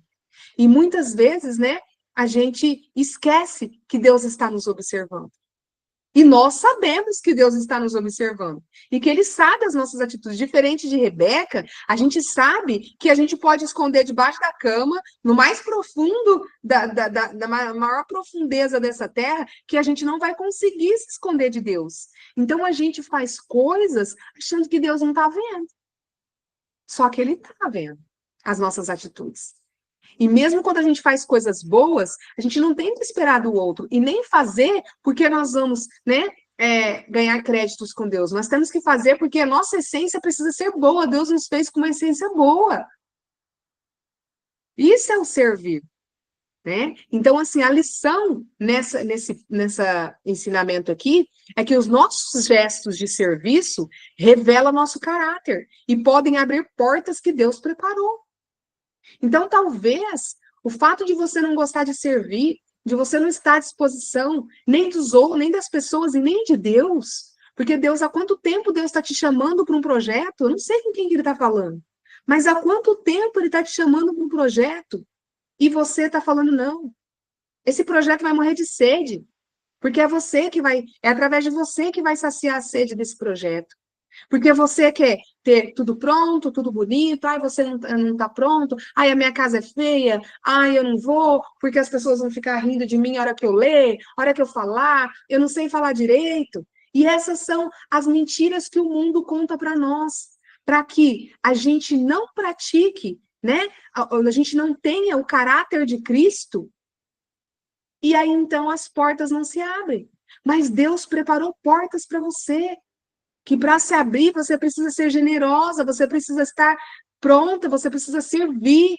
E muitas vezes, né, a gente esquece que Deus está nos observando. E nós sabemos que Deus está nos observando. E que Ele sabe as nossas atitudes. Diferente de Rebeca, a gente sabe que a gente pode esconder debaixo da cama, no mais profundo, da maior profundeza dessa terra, que a gente não vai conseguir se esconder de Deus. Então a gente faz coisas achando que Deus não está vendo. Só que Ele está vendo as nossas atitudes. E mesmo quando a gente faz coisas boas, a gente não tem que esperar do outro e nem fazer porque nós vamos, né, ganhar créditos com Deus. Nós temos que fazer porque a nossa essência precisa ser boa. Deus nos fez com uma essência boa. Isso é o servir, né? Então, assim, a lição nesse ensinamento aqui é que os nossos gestos de serviço revelam nosso caráter e podem abrir portas que Deus preparou. Então, talvez, o fato de você não gostar de servir, de você não estar à disposição, nem dos outros, nem das pessoas e nem de Deus, porque Deus, há quanto tempo Deus está te chamando para um projeto? Eu não sei com quem que Ele está falando, mas há quanto tempo Ele está te chamando para um projeto e você está falando não? Esse projeto vai morrer de sede, porque é você que vai, é através de você que vai saciar a sede desse projeto. Porque você quer ter tudo pronto, tudo bonito, ai, você não está pronto, ai, a minha casa é feia, ai, eu não vou, porque as pessoas vão ficar rindo de mim a hora que eu ler, a hora que eu falar, eu não sei falar direito. E essas são as mentiras que o mundo conta para nós, para que a gente não pratique, né? A gente não tenha o caráter de Cristo, e aí então as portas não se abrem. Mas Deus preparou portas para você que para se abrir você precisa ser generosa, você precisa estar pronta, você precisa servir.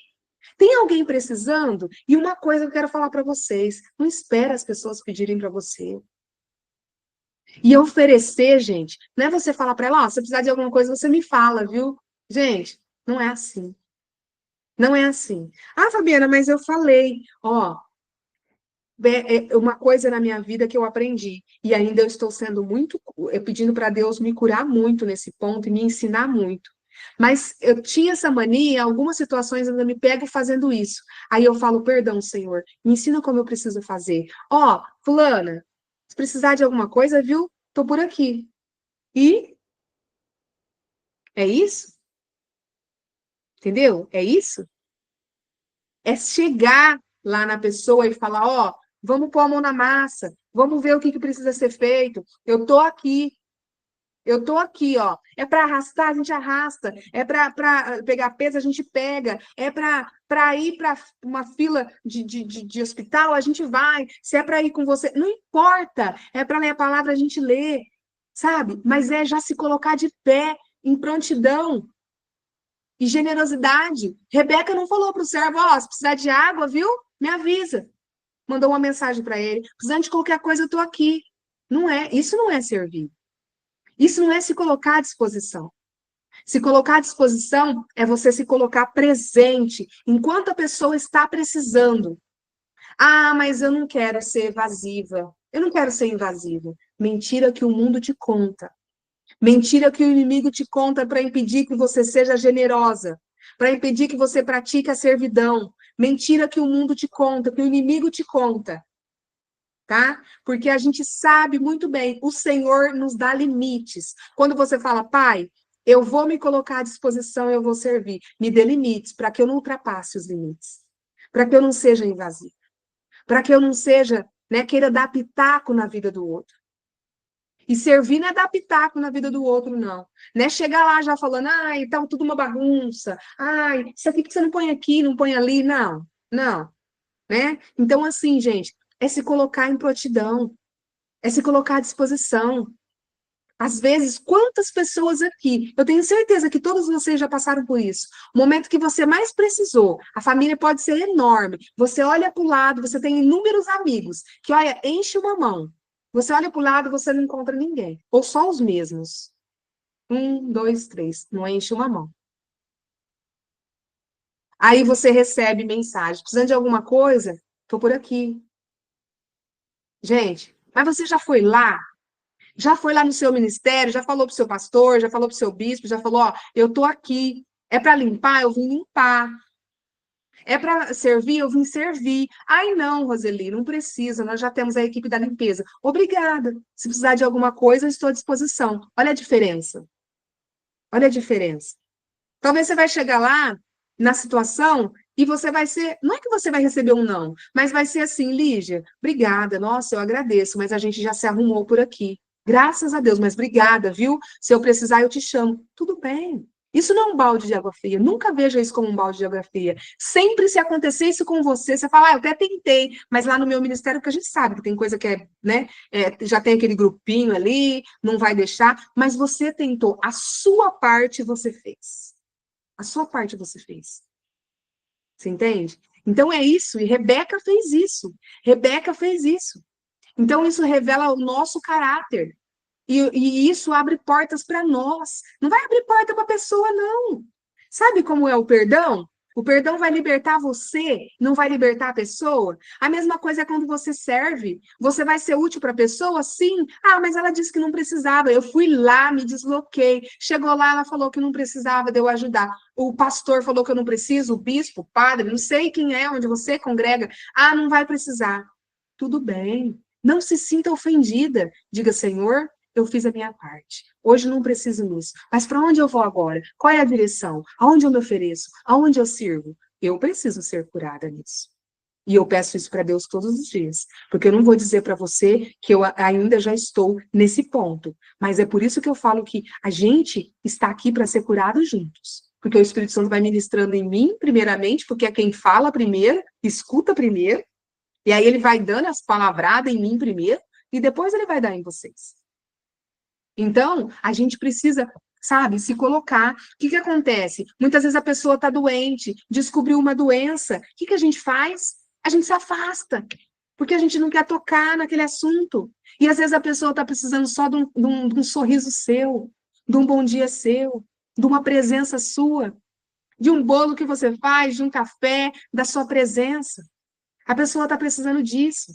Tem alguém precisando? E uma coisa que eu quero falar para vocês: não espera as pessoas pedirem para você. E oferecer, gente, não é você falar para ela, ó, se precisar de alguma coisa, você me fala, viu? Gente, não é assim. Não é assim. Ah, Fabiana, mas eu falei, ó, é uma coisa na minha vida que eu aprendi e ainda eu estou sendo muito pedindo para Deus me curar muito nesse ponto e me ensinar muito. Mas eu tinha essa mania, em algumas situações eu ainda me pego fazendo isso. Aí eu falo, perdão, Senhor, me ensina como eu preciso fazer. Ó, fulana, se precisar de alguma coisa, viu? Tô por aqui. E é isso? Entendeu? É isso? É chegar lá na pessoa e falar, ó, vamos pôr a mão na massa, vamos ver o que precisa ser feito. Eu tô aqui, ó. É para arrastar, a gente arrasta. É para pegar peso, a gente pega. É para ir para uma fila de hospital, a gente vai. Se é para ir com você, não importa. É para ler a palavra, a gente lê, sabe? Mas é já se colocar de pé, em prontidão e generosidade. Rebeca não falou para o servo, ó, se precisar de água, viu? Me avisa. Mandou uma mensagem para ele. Precisando de qualquer coisa, eu estou aqui. Não é, isso não é servir. Isso não é se colocar à disposição. Se colocar à disposição é você se colocar presente enquanto a pessoa está precisando. Ah, mas eu não quero ser evasiva. Eu não quero ser invasiva. Mentira que o mundo te conta. Mentira que o inimigo te conta para impedir que você seja generosa, para impedir que você pratique a servidão. Mentira que o mundo te conta, que o inimigo te conta, tá? Porque a gente sabe muito bem, o Senhor nos dá limites. Quando você fala, Pai, eu vou me colocar à disposição, eu vou servir, me dê limites para que eu não ultrapasse os limites, para que eu não seja invasiva, para que eu não seja, né, queira dar pitaco na vida do outro. E servir não é dar pitaco na vida do outro, não. Não é chegar lá já falando, ai, tá tudo uma bagunça. Ai, isso aqui que você não põe aqui, não põe ali. Não, não. né? Então, assim, gente, é se colocar em prontidão, é se colocar à disposição. Às vezes, quantas pessoas aqui, eu tenho certeza que todos vocês já passaram por isso. O momento que você mais precisou, a família pode ser enorme. Você olha para o lado, você tem inúmeros amigos que, olha, enche uma mão. Você olha para o lado, você não encontra ninguém. Ou só os mesmos. 1, 2, 3. Não enche uma mão. Aí você recebe mensagem. Precisando de alguma coisa? Estou por aqui. Gente, mas você já foi lá? Já foi lá no seu ministério, já falou para o seu pastor, já falou para o seu bispo, já falou, ó, eu estou aqui. É para limpar? Eu vim limpar. É para servir? Eu vim servir. Ai, não, Roseli, não precisa, nós já temos a equipe da limpeza. Obrigada. Se precisar de alguma coisa, eu estou à disposição. Olha a diferença. Olha a diferença. Talvez você vai chegar lá na situação e você vai ser, não é que você vai receber um não, mas vai ser assim, Lígia, obrigada, nossa, eu agradeço, mas a gente já se arrumou por aqui. Graças a Deus, mas obrigada, viu? Se eu precisar, eu te chamo. Tudo bem. Isso não é um balde de água fria. Nunca veja isso como um balde de água fria. Sempre se acontecer isso com você, você fala, ah, eu até tentei, mas lá no meu ministério, que a gente sabe que tem coisa que é, né, já tem aquele grupinho ali, não vai deixar, mas você tentou, a sua parte você fez. A sua parte você fez. Você entende? Então é isso, e Rebeca fez isso. Rebeca fez isso. Então isso revela o nosso caráter. E isso abre portas para nós. Não vai abrir porta para a pessoa, não. Sabe como é o perdão? O perdão vai libertar você, não vai libertar a pessoa. A mesma coisa é quando você serve. Você vai ser útil para a pessoa? Sim. Ah, mas ela disse que não precisava. Eu fui lá, me desloquei. Chegou lá, ela falou que não precisava de eu ajudar. O pastor falou que eu não preciso, o bispo, o padre, não sei quem é, onde você congrega. Ah, não vai precisar. Tudo bem. Não se sinta ofendida. Diga, Senhor, eu fiz a minha parte. Hoje não preciso disso. Mas para onde eu vou agora? Qual é a direção? Aonde eu me ofereço? Aonde eu sirvo? Eu preciso ser curada nisso. E eu peço isso para Deus todos os dias. Porque eu não vou dizer para você que eu ainda já estou nesse ponto. Mas é por isso que eu falo que a gente está aqui para ser curado juntos. Porque o Espírito Santo vai ministrando em mim, primeiramente, porque é quem fala primeiro, escuta primeiro, e aí ele vai dando as palavradas em mim primeiro, e depois ele vai dar em vocês. Então, a gente precisa, sabe, se colocar. O que que acontece? Muitas vezes a pessoa está doente, descobriu uma doença. O que que a gente faz? A gente se afasta, porque a gente não quer tocar naquele assunto. E às vezes a pessoa está precisando só de um sorriso seu, de um bom dia seu, de uma presença sua, de um bolo que você faz, de um café, da sua presença. A pessoa está precisando disso.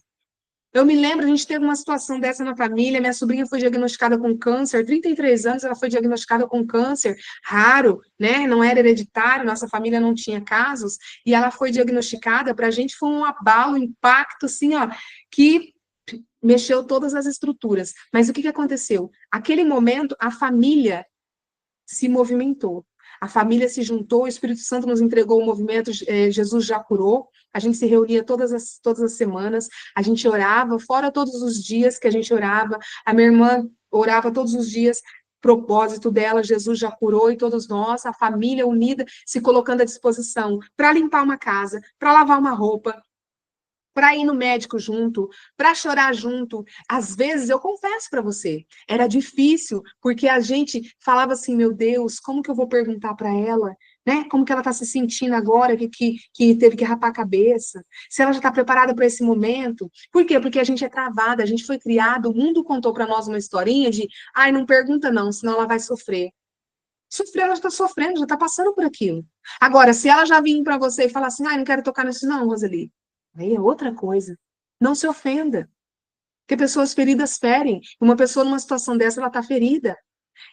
Eu me lembro, a gente teve uma situação dessa na família, minha sobrinha foi diagnosticada com câncer, 33 anos, ela foi diagnosticada com câncer, raro, né? Não era hereditário, nossa família não tinha casos, e ela foi diagnosticada, para a gente foi um abalo, um impacto, assim, ó, que mexeu todas as estruturas. Mas o que que aconteceu? Aquele momento, a família se movimentou. A família se juntou, o Espírito Santo nos entregou o movimento Jesus já curou. A gente se reunia todas as semanas, a gente orava, fora todos os dias que a gente orava. A minha irmã orava todos os dias, propósito dela, Jesus já curou, e todos nós, a família unida, se colocando à disposição para limpar uma casa, para lavar uma roupa, para ir no médico junto, para chorar junto. Às vezes, eu confesso para você, era difícil, porque a gente falava assim, meu Deus, como que eu vou perguntar para ela? Né? Como que ela está se sentindo agora que teve que rapar a cabeça? Se ela já está preparada para esse momento? Por quê? Porque a gente é travada, a gente foi criado, o mundo contou para nós uma historinha de, ai, não pergunta não, senão ela vai sofrer. Sofrer, ela já está sofrendo, já está passando por aquilo. Agora, se ela já vir para você e falar assim, ai, não quero tocar nisso não, Roseli, aí é outra coisa. Não se ofenda. Porque pessoas feridas ferem. Uma pessoa numa situação dessa, ela está ferida.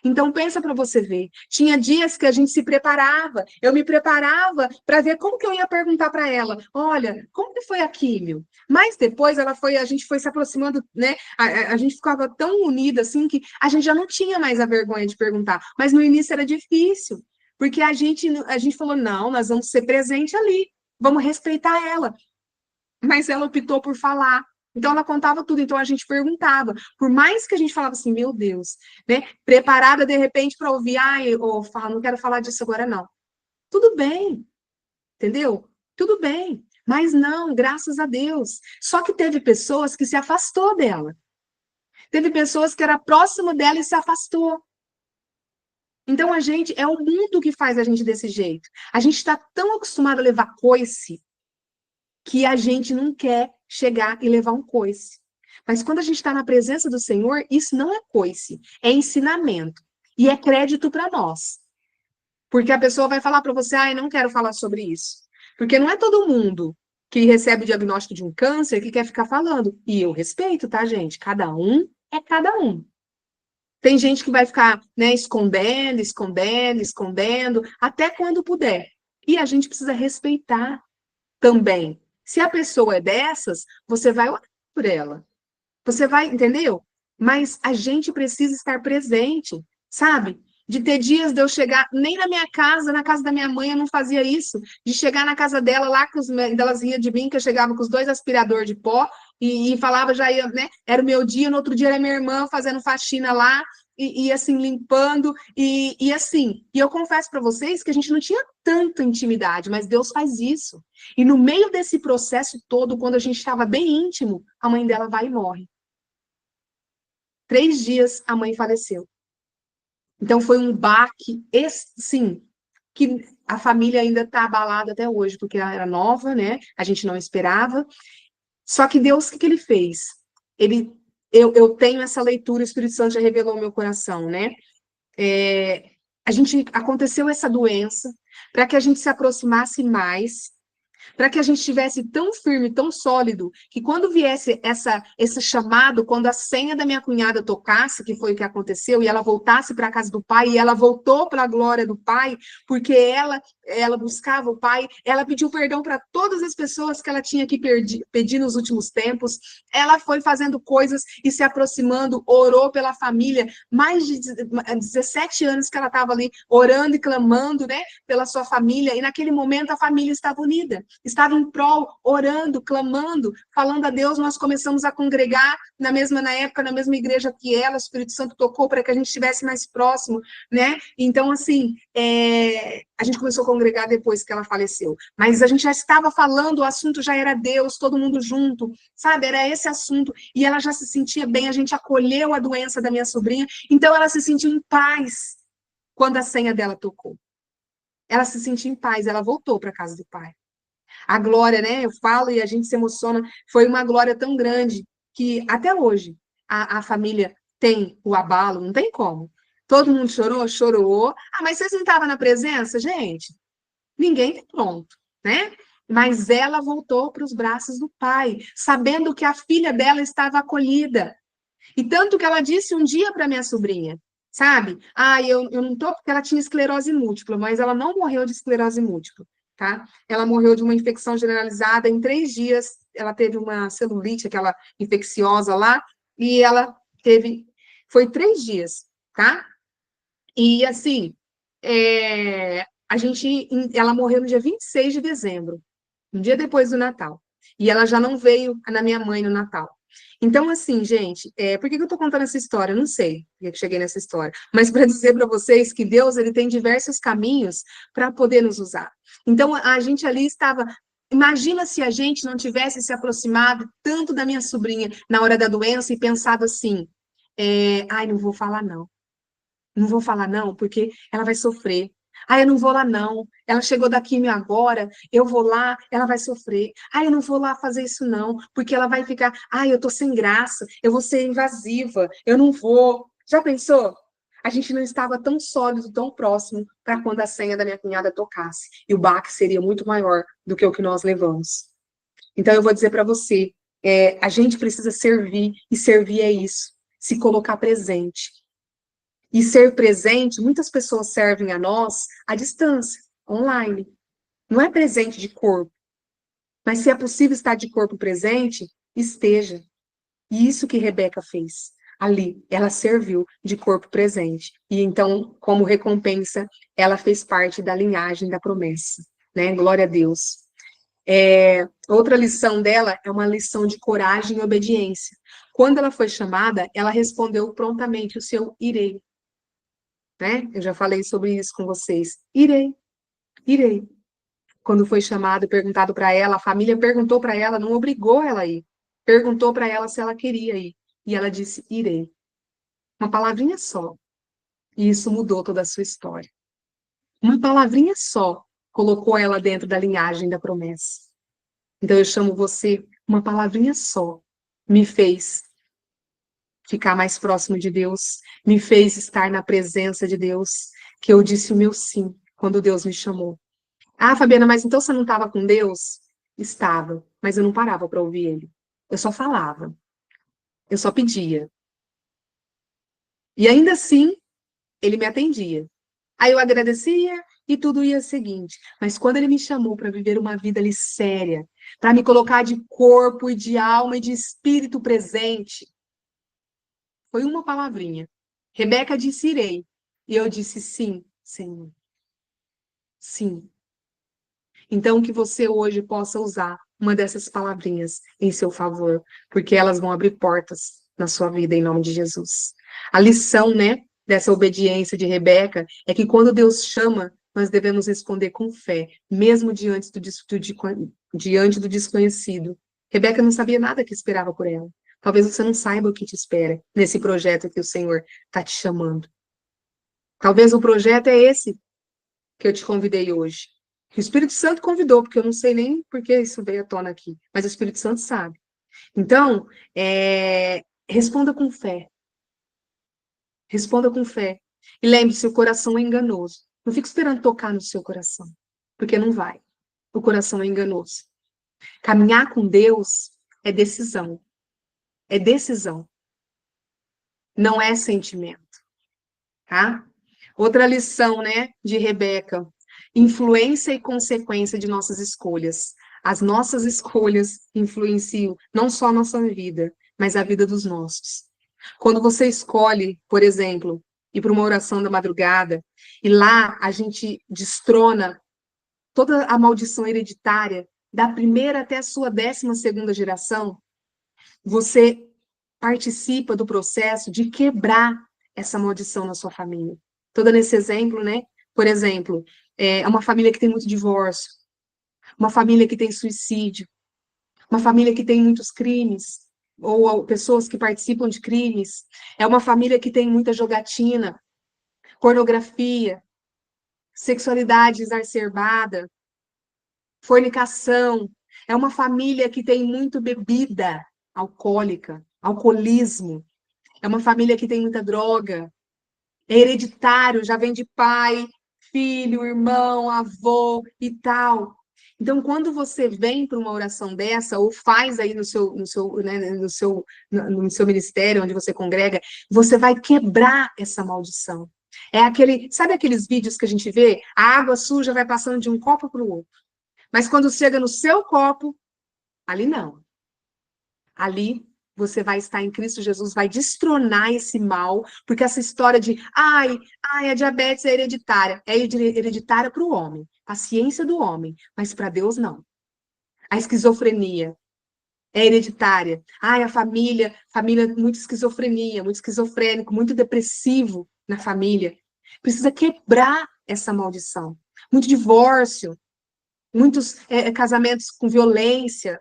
Então, pensa para você ver. Tinha dias que a gente se preparava. Eu me preparava para ver como que eu ia perguntar para ela. Olha, como que foi a químio? Mas depois a gente foi se aproximando, né? A gente ficava tão unida assim que a gente já não tinha mais a vergonha de perguntar. Mas no início era difícil. Porque a gente falou, não, nós vamos ser presente ali. Vamos respeitar ela, mas ela optou por falar. Então, ela contava tudo, então a gente perguntava. Por mais que a gente falava assim, meu Deus, né? Preparada, de repente, para ouvir, ai, ou fala, não quero falar disso agora, não. Tudo bem, entendeu? Tudo bem. Mas não, graças a Deus. Só que teve pessoas que se afastou dela. Teve pessoas que era próximo dela e se afastou. Então a gente, é o mundo que faz a gente desse jeito. A gente está tão acostumado a levar coice que a gente não quer chegar e levar um coice. Mas quando a gente está na presença do Senhor, isso não é coice, é ensinamento. E é crédito para nós. Porque a pessoa vai falar para você, eu não quero falar sobre isso. Porque não é todo mundo que recebe o diagnóstico de um câncer que quer ficar falando. E eu respeito, tá, gente? Cada um é cada um. Tem gente que vai ficar, né, escondendo, escondendo, escondendo, até quando puder. E a gente precisa respeitar também. Se a pessoa é dessas, você vai orar por ela. Você vai, entendeu? Mas a gente precisa estar presente, sabe? De ter dias de eu chegar, nem na minha casa, na casa da minha mãe, eu não fazia isso. De chegar na casa dela, lá com elas riam de mim, que eu chegava com os 2 aspiradores de pó e falava, já ia, né? Era o meu dia, no outro dia era minha irmã fazendo faxina lá, e assim, limpando, e assim. E eu confesso para vocês que a gente não tinha tanta intimidade, mas Deus faz isso. E no meio desse processo todo, quando a gente estava bem íntimo, a mãe dela vai e morre. 3 dias a mãe faleceu. Então foi um baque, sim, que a família ainda está abalada até hoje, porque ela era nova, né? A gente não esperava. Só que Deus, o que ele fez? Eu tenho essa leitura, o Espírito Santo já revelou ao meu coração, né? Aconteceu essa doença para que a gente se aproximasse mais, para que a gente estivesse tão firme, tão sólido, que quando viesse esse chamado, quando a senha da minha cunhada tocasse, que foi o que aconteceu, e ela voltasse para a casa do pai, e ela voltou para a glória do pai, porque ela buscava o pai, ela pediu perdão para todas as pessoas que ela tinha que pedir nos últimos tempos, ela foi fazendo coisas e se aproximando, orou pela família, mais de 17 anos que ela estava ali orando e clamando, né, pela sua família, e naquele momento a família estava unida, estava em prol, orando, clamando, falando a Deus. Nós começamos a congregar na época, na mesma igreja que ela, o Espírito Santo tocou para que a gente estivesse mais próximo, né? Então, assim, a gente começou a congregar depois que ela faleceu, mas a gente já estava falando, o assunto já era Deus, todo mundo junto, sabe? Era esse assunto, e ela já se sentia bem, a gente acolheu a doença da minha sobrinha, então ela se sentiu em paz quando a senha dela tocou. Ela se sentiu em paz, ela voltou para a casa do pai. A glória, né? Eu falo e a gente se emociona. Foi uma glória tão grande que até hoje a família tem o abalo, não tem como. Todo mundo chorou, chorou. Mas vocês não estavam na presença, gente? Ninguém está pronto, né? Mas ela voltou para os braços do pai, sabendo que a filha dela estava acolhida. E tanto que ela disse um dia para minha sobrinha, sabe? Eu não tô, porque ela tinha esclerose múltipla, mas ela não morreu de esclerose múltipla, tá? Ela morreu de uma infecção generalizada. Em 3 dias, ela teve uma celulite, aquela infecciosa lá, e ela teve. Foi 3 dias, tá? E assim, ela morreu no dia 26 de dezembro, um dia depois do Natal. E ela já não veio na minha mãe no Natal. Então, assim, gente, por que eu estou contando essa história? Eu não sei por que eu cheguei nessa história, mas para dizer para vocês que Deus ele tem diversos caminhos para poder nos usar. Então, a gente ali estava. Imagina se a gente não tivesse se aproximado tanto da minha sobrinha na hora da doença e pensado assim: não vou falar não. Não vou falar não, porque ela vai sofrer. Eu não vou lá não. Ela chegou da químio agora, eu vou lá, ela vai sofrer. Eu não vou lá fazer isso não, porque ela vai ficar, eu tô sem graça, eu vou ser invasiva, eu não vou. Já pensou? A gente não estava tão sólido, tão próximo, para quando a senha da minha cunhada tocasse. E o baque seria muito maior do que o que nós levamos. Então, eu vou dizer para você, a gente precisa servir, e servir é isso, se colocar presente. E ser presente, muitas pessoas servem a nós à distância, online. Não é presente de corpo. Mas se é possível estar de corpo presente, esteja. E isso que Rebeca fez. Ali, ela serviu de corpo presente. E então, como recompensa, ela fez parte da linhagem da promessa. Né? Glória a Deus. Outra lição dela é uma lição de coragem e obediência. Quando ela foi chamada, ela respondeu prontamente o seu irei. Né? Eu já falei sobre isso com vocês. Irei. quando foi chamado e perguntado para ela, a família perguntou para ela, não obrigou ela a ir. Perguntou para ela se ela queria ir. E ela disse, irei. Uma palavrinha só. E isso mudou toda a sua história. Uma palavrinha só colocou ela dentro da linhagem da promessa. Então eu chamo você, uma palavrinha só me fez ficar mais próximo de Deus, me fez estar na presença de Deus, que eu disse o meu sim quando Deus me chamou. Ah, Fabiana, mas então você não estava com Deus? Estava, mas eu não parava para ouvir Ele. Eu só falava, eu só pedia. E ainda assim, Ele me atendia. Aí eu agradecia e tudo ia seguinte. Mas quando Ele me chamou para viver uma vida ali séria, para me colocar de corpo e de alma e de espírito presente, foi uma palavrinha. Rebeca disse irei. E eu disse sim, Senhor. Sim. Então, que você hoje possa usar uma dessas palavrinhas em seu favor, porque elas vão abrir portas na sua vida, em nome de Jesus. A lição, né, dessa obediência de Rebeca é que quando Deus chama, nós devemos responder com fé, mesmo diante do desconhecido. Rebeca não sabia nada que esperava por ela. Talvez você não saiba o que te espera nesse projeto que o Senhor está te chamando. Talvez o projeto é esse que eu te convidei hoje. O Espírito Santo convidou, porque eu não sei nem por que isso veio à tona aqui, mas o Espírito Santo sabe. Então, responda com fé. Responda com fé. E lembre-se, o coração é enganoso. Não fique esperando tocar no seu coração, porque não vai. O coração é enganoso. Caminhar com Deus é decisão. É decisão. Não é sentimento. Tá? Outra lição, né, de Rebeca. Influência e consequência de nossas escolhas. As nossas escolhas influenciam não só a nossa vida, mas a vida dos nossos. Quando você escolhe, por exemplo, ir para uma oração da madrugada, e lá a gente destrona toda a maldição hereditária, da primeira até a sua 12ª geração, você participa do processo de quebrar essa maldição na sua família. Tô dando esse exemplo, né? Por exemplo, é uma família que tem muito divórcio, uma família que tem suicídio, uma família que tem muitos crimes, ou pessoas que participam de crimes, é uma família que tem muita jogatina, pornografia, sexualidade exacerbada, fornicação, é uma família que tem muito bebida alcoólica, alcoolismo, é uma família que tem muita droga, é hereditário, já vem de pai, filho, irmão, avô e tal. Então, quando você vem para uma oração dessa, ou faz aí no seu ministério, onde você congrega, você vai quebrar essa maldição. Sabe aqueles vídeos que a gente vê? A água suja vai passando de um copo para o outro. Mas quando chega no seu copo, ali não. Ali você vai estar em Cristo Jesus, vai destronar esse mal, porque essa história de, a diabetes é hereditária hereditária para o homem, a ciência do homem, mas para Deus não. A esquizofrenia é hereditária. A família muito esquizofrenia, muito esquizofrênico, muito depressivo na família. Precisa quebrar essa maldição. Muito divórcio, muitos casamentos com violência,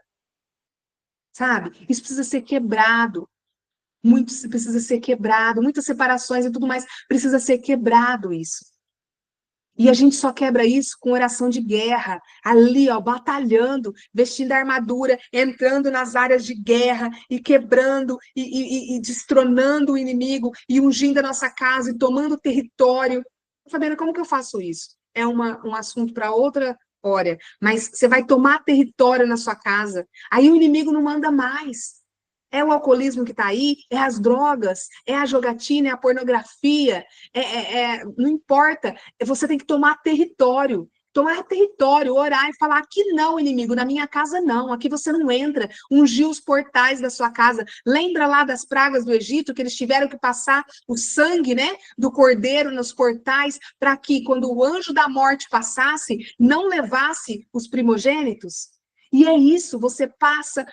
sabe? Isso precisa ser quebrado. Muito precisa ser quebrado, muitas separações e tudo mais, precisa ser quebrado isso. E a gente só quebra isso com oração de guerra, ali, ó, batalhando, vestindo a armadura, entrando nas áreas de guerra e quebrando e destronando o inimigo e ungindo a nossa casa e tomando território. Fabiana, como que eu faço isso? É um assunto para outra hora, mas você vai tomar território na sua casa, aí o inimigo não manda mais. É o alcoolismo que está aí, é as drogas, é a jogatina, é a pornografia, não importa, você tem que tomar território, orar e falar, aqui não, inimigo, na minha casa não, aqui você não entra, ungir os portais da sua casa, lembra lá das pragas do Egito, que eles tiveram que passar o sangue, né, do cordeiro nos portais, para que quando o anjo da morte passasse, não levasse os primogênitos? E é isso, você passa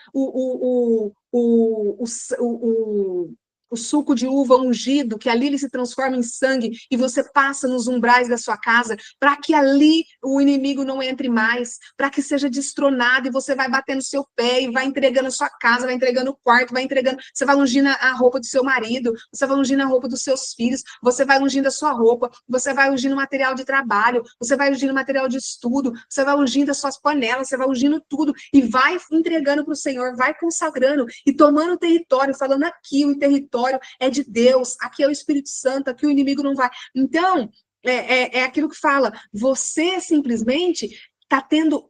o suco de uva ungido, que ali ele se transforma em sangue, e você passa nos umbrais da sua casa, para que ali o inimigo não entre mais, para que seja destronado, e você vai batendo seu pé, e vai entregando a sua casa, vai entregando o quarto, vai entregando, você vai ungindo a roupa do seu marido, você vai ungindo a roupa dos seus filhos, você vai ungindo a sua roupa, você vai ungindo o material de trabalho, você vai ungindo o material de estudo, você vai ungindo as suas panelas, você vai ungindo tudo, e vai entregando para o Senhor, vai consagrando, e tomando território, falando aqui, o território é de Deus, aqui é o Espírito Santo, aqui o inimigo não vai. Então, é aquilo que fala, você simplesmente está tendo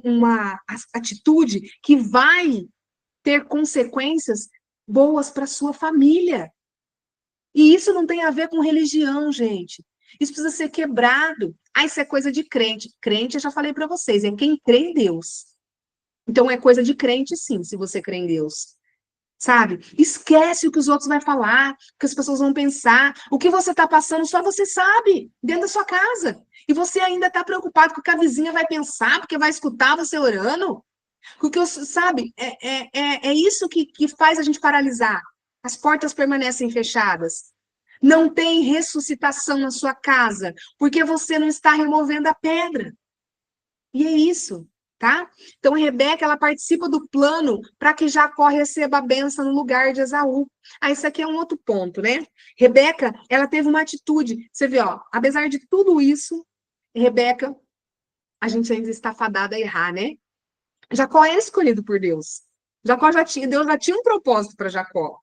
uma atitude que vai ter consequências boas para sua família. E isso não tem a ver com religião, gente. Isso precisa ser quebrado. Ah, isso é coisa de crente. Crente, eu já falei para vocês, é quem crê em Deus. Então, é coisa de crente, sim, se você crê em Deus. Sabe? Esquece o que os outros vão falar, o que as pessoas vão pensar. O que você está passando, só você sabe, dentro da sua casa. E você ainda está preocupado com o que a vizinha vai pensar, porque vai escutar você orando. Porque, sabe, é isso que faz a gente paralisar. As portas permanecem fechadas. Não tem ressuscitação na sua casa, porque você não está removendo a pedra. E é isso. Tá? Então, Rebeca, ela participa do plano para que Jacó receba a bênção no lugar de Esaú. Ah, isso aqui é um outro ponto, né? Rebeca, ela teve uma atitude. Você vê, ó, apesar de tudo isso, Rebeca, a gente ainda está fadada a errar, né? Jacó é escolhido por Deus. Deus já tinha um propósito para Jacó.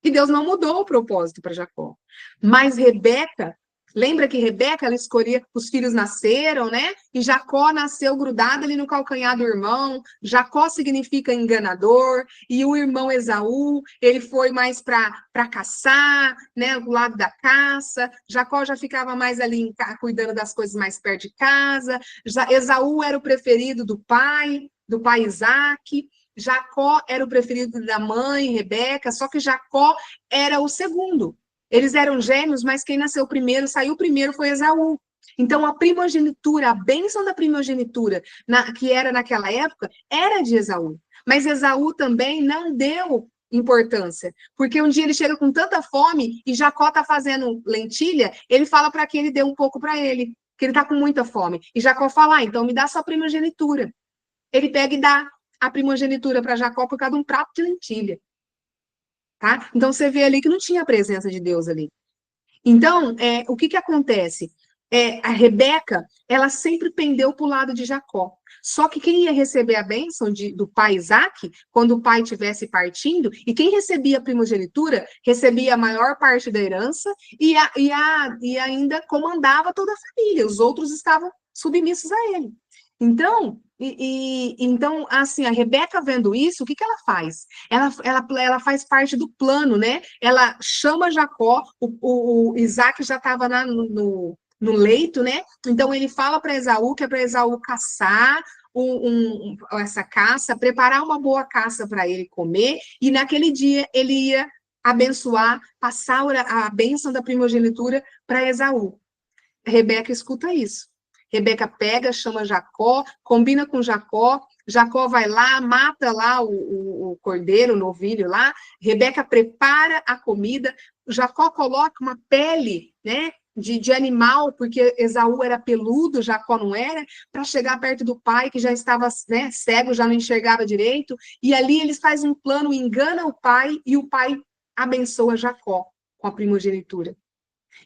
E Deus não mudou o propósito para Jacó. Mas Rebeca, lembra que Rebeca, ela escolhia, os filhos nasceram, né? E Jacó nasceu grudado ali no calcanhar do irmão. Jacó significa enganador. E o irmão Esaú, ele foi mais para caçar, né? Do lado da caça. Jacó já ficava mais ali cuidando das coisas mais perto de casa. Esaú era o preferido do pai Isaque. Jacó era o preferido da mãe, Rebeca, só que Jacó era o segundo. Eles eram gêmeos, mas quem nasceu primeiro, saiu primeiro, foi Esaú. Então, a primogenitura, a bênção da primogenitura, que era naquela época, era de Esaú. Mas Esaú também não deu importância, porque um dia ele chega com tanta fome e Jacó está fazendo lentilha, ele fala para que ele dê um pouco para ele, que ele está com muita fome. E Jacó fala, então me dá sua primogenitura. Ele pega e dá a primogenitura para Jacó por causa de um prato de lentilha. Tá? Então, você vê ali que não tinha a presença de Deus ali. Então, o que acontece? A Rebeca, ela sempre pendeu para o lado de Jacó. Só que quem ia receber a bênção do pai Isaque, quando o pai estivesse partindo, e quem recebia a primogenitura, recebia a maior parte da herança e ainda comandava toda a família. Os outros estavam submissos a ele. Então, então, assim, a Rebeca vendo isso, o que ela faz? Ela faz parte do plano, né? Ela chama Jacó, o Isaac já estava no leito, né? Então, ele fala para Esaú que é para Esaú caçar essa caça, preparar uma boa caça para ele comer, e naquele dia ele ia abençoar, passar a bênção da primogenitura para Esaú. Rebeca escuta isso. Rebeca pega, chama Jacó, combina com Jacó, Jacó vai lá, mata lá o cordeiro, o novilho lá, Rebeca prepara a comida, Jacó coloca uma pele, né, de animal, porque Esaú era peludo, Jacó não era, para chegar perto do pai, que já estava, né, cego, já não enxergava direito, e ali eles fazem um plano, engana o pai, e o pai abençoa Jacó com a primogenitura.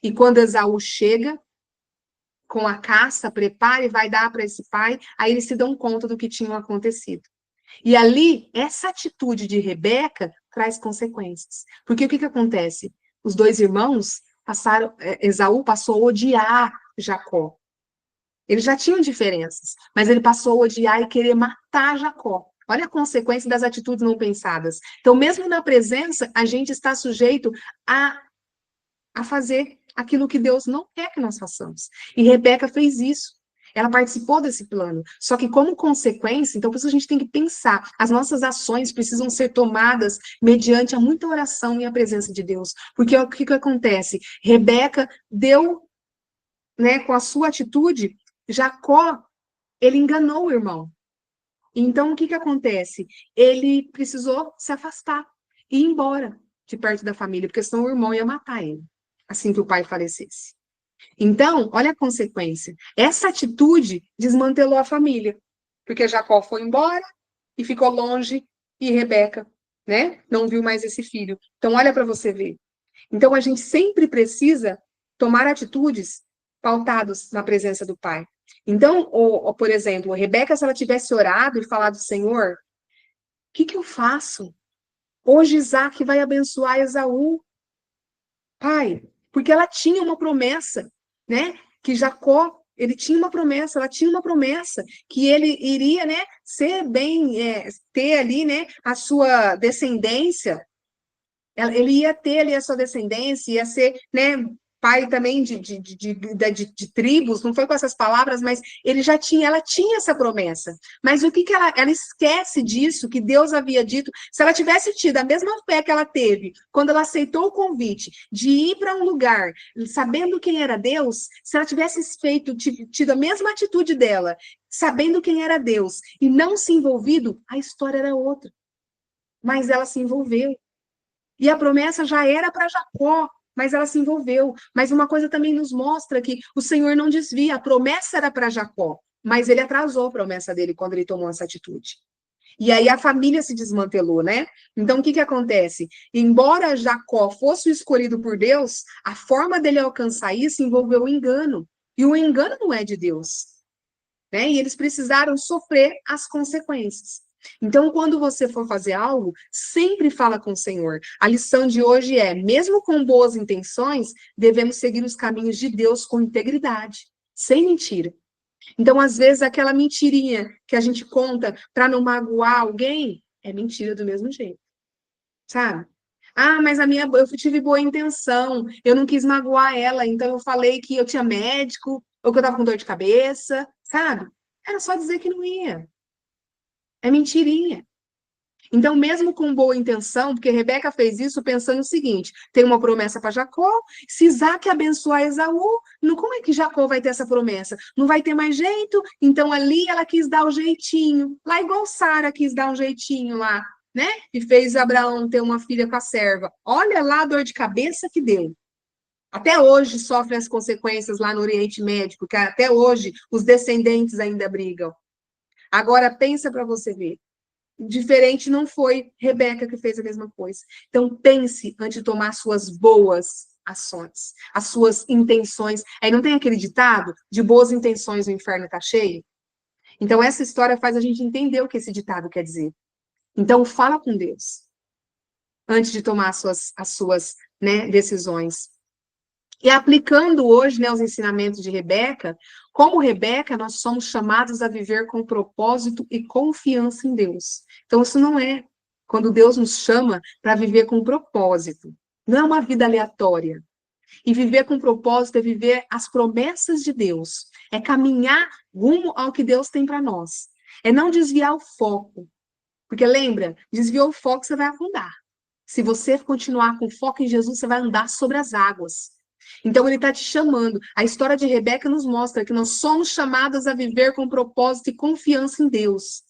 E quando Esaú chega, com a caça, prepara e vai dar para esse pai, aí eles se dão conta do que tinha acontecido. E ali, essa atitude de Rebeca traz consequências. Porque o que acontece? Os dois irmãos passaram, Esaú passou a odiar Jacó. Eles já tinham diferenças, mas ele passou a odiar e querer matar Jacó. Olha a consequência das atitudes não pensadas. Então, mesmo na presença, a gente está sujeito a fazer aquilo que Deus não quer que nós façamos. E Rebeca fez isso. Ela participou desse plano. Só que, como consequência, então, por isso a gente tem que pensar, as nossas ações precisam ser tomadas mediante a muita oração e a presença de Deus. Porque o que acontece? Rebeca deu, né, com a sua atitude, Jacó, ele enganou o irmão. Então, o que acontece? Ele precisou se afastar e ir embora. de perto da família, porque senão o irmão ia matar ele, assim que o pai falecesse. Então, olha a consequência. Essa atitude desmantelou a família, porque Jacó foi embora e ficou longe, e Rebeca, né, não viu mais esse filho. Então, olha para você ver. Então, a gente sempre precisa tomar atitudes pautadas na presença do Pai. Então, por exemplo, Rebeca, se ela tivesse orado e falado, Senhor, o que eu faço? Hoje Isaac vai abençoar Esaú. Pai, porque ela tinha uma promessa, né? Que Jacó, ele tinha uma promessa, ela tinha uma promessa que ele iria, né, ser bem, ter ali, né, a sua descendência. Ele ia ter ali a sua descendência, ia ser, né, pai também de tribos, não foi com essas palavras, mas ela tinha essa promessa. Mas o que ela esquece disso, que Deus havia dito, se ela tivesse tido a mesma fé que ela teve, quando ela aceitou o convite de ir para um lugar, sabendo quem era Deus, se ela tivesse tido a mesma atitude dela, sabendo quem era Deus, e não se envolvido, a história era outra. Mas ela se envolveu. E a promessa já era para Jacó, mas ela se envolveu. Mas uma coisa também nos mostra que o Senhor não desvia, a promessa era para Jacó, mas ele atrasou a promessa dele quando ele tomou essa atitude. E aí a família se desmantelou, né? Então o que acontece? Embora Jacó fosse o escolhido por Deus, a forma dele alcançar isso envolveu o engano. E o engano não é de Deus, né? E eles precisaram sofrer as consequências. Então, quando você for fazer algo, sempre fala com o Senhor. A lição de hoje é, mesmo com boas intenções, devemos seguir os caminhos de Deus com integridade, sem mentira. Então, às vezes, aquela mentirinha que a gente conta para não magoar alguém, é mentira do mesmo jeito, sabe? Ah, mas eu tive boa intenção, eu não quis magoar ela, então eu falei que eu tinha médico, ou que eu estava com dor de cabeça, sabe? Era só dizer que não ia. É mentirinha. Então, mesmo com boa intenção, porque Rebeca fez isso pensando o seguinte: tem uma promessa para Jacó, se Isaac abençoar Esaú, como é que Jacó vai ter essa promessa? Não vai ter mais jeito? Então, ali ela quis dar o jeitinho, lá igual Sara quis dar um jeitinho lá, né? E fez Abraão ter uma filha com a serva. Olha lá a dor de cabeça que deu. Até hoje sofre as consequências lá no Oriente Médio, porque até hoje os descendentes ainda brigam. Agora, pensa para você ver. Diferente não foi Rebeca que fez a mesma coisa. Então, pense antes de tomar suas boas ações, as suas intenções. Aí não tem aquele ditado, de boas intenções o inferno está cheio? Então, essa história faz a gente entender o que esse ditado quer dizer. Então, fala com Deus antes de tomar as suas, né, decisões. E aplicando hoje, né, os ensinamentos de Rebeca, como Rebeca, nós somos chamados a viver com propósito e confiança em Deus. Então, isso não é quando Deus nos chama para viver com propósito. Não é uma vida aleatória. E viver com propósito é viver as promessas de Deus. É caminhar rumo ao que Deus tem para nós. É não desviar o foco. Porque lembra, desviou o foco, você vai afundar. Se você continuar com foco em Jesus, você vai andar sobre as águas. Então, ele está te chamando. A história de Rebeca nos mostra que nós somos chamadas a viver com propósito e confiança em Deus.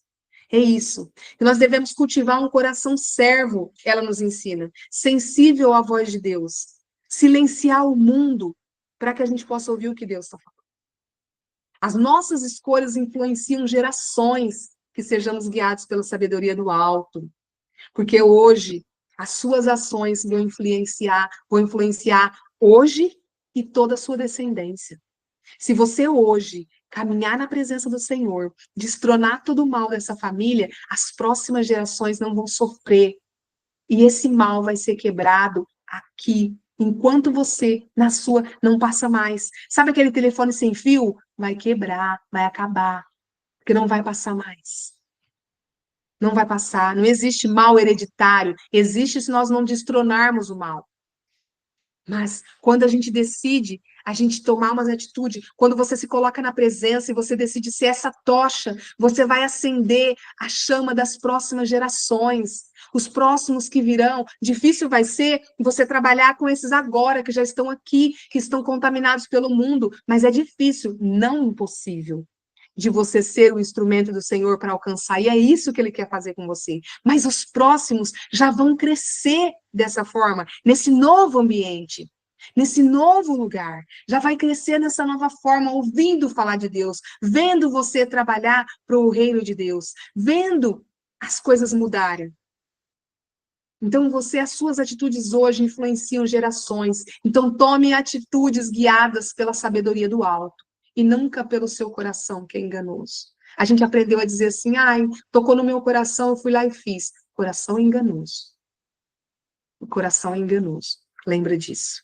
É isso. E nós devemos cultivar um coração servo, ela nos ensina, sensível à voz de Deus. Silenciar o mundo para que a gente possa ouvir o que Deus está falando. As nossas escolhas influenciam gerações que sejamos guiados pela sabedoria do alto. Porque hoje, as suas ações vão influenciar hoje e toda a sua descendência. Se você hoje caminhar na presença do Senhor, destronar todo o mal dessa família, as próximas gerações não vão sofrer. E esse mal vai ser quebrado aqui, enquanto você, na sua, não passa mais. Sabe aquele telefone sem fio? Vai quebrar, vai acabar, porque não vai passar mais. Não vai passar. Não existe mal hereditário. Existe se nós não destronarmos o mal. Mas quando a gente decide, a gente tomar uma atitude, quando você se coloca na presença e você decide ser essa tocha, você vai acender a chama das próximas gerações, os próximos que virão. Difícil vai ser você trabalhar com esses agora, que já estão aqui, que estão contaminados pelo mundo, mas é difícil, não impossível. de você ser o instrumento do Senhor para alcançar, e é isso que Ele quer fazer com você. Mas os próximos já vão crescer dessa forma, nesse novo ambiente, nesse novo lugar. Já vai crescer nessa nova forma, ouvindo falar de Deus, vendo você trabalhar para o reino de Deus, vendo as coisas mudarem. Então, as suas atitudes hoje influenciam gerações. Então, tome atitudes guiadas pela sabedoria do alto e nunca pelo seu coração, que é enganoso. A gente aprendeu a dizer assim, ai, tocou no meu coração, eu fui lá e fiz. Coração enganoso. O coração é enganoso. Lembra disso.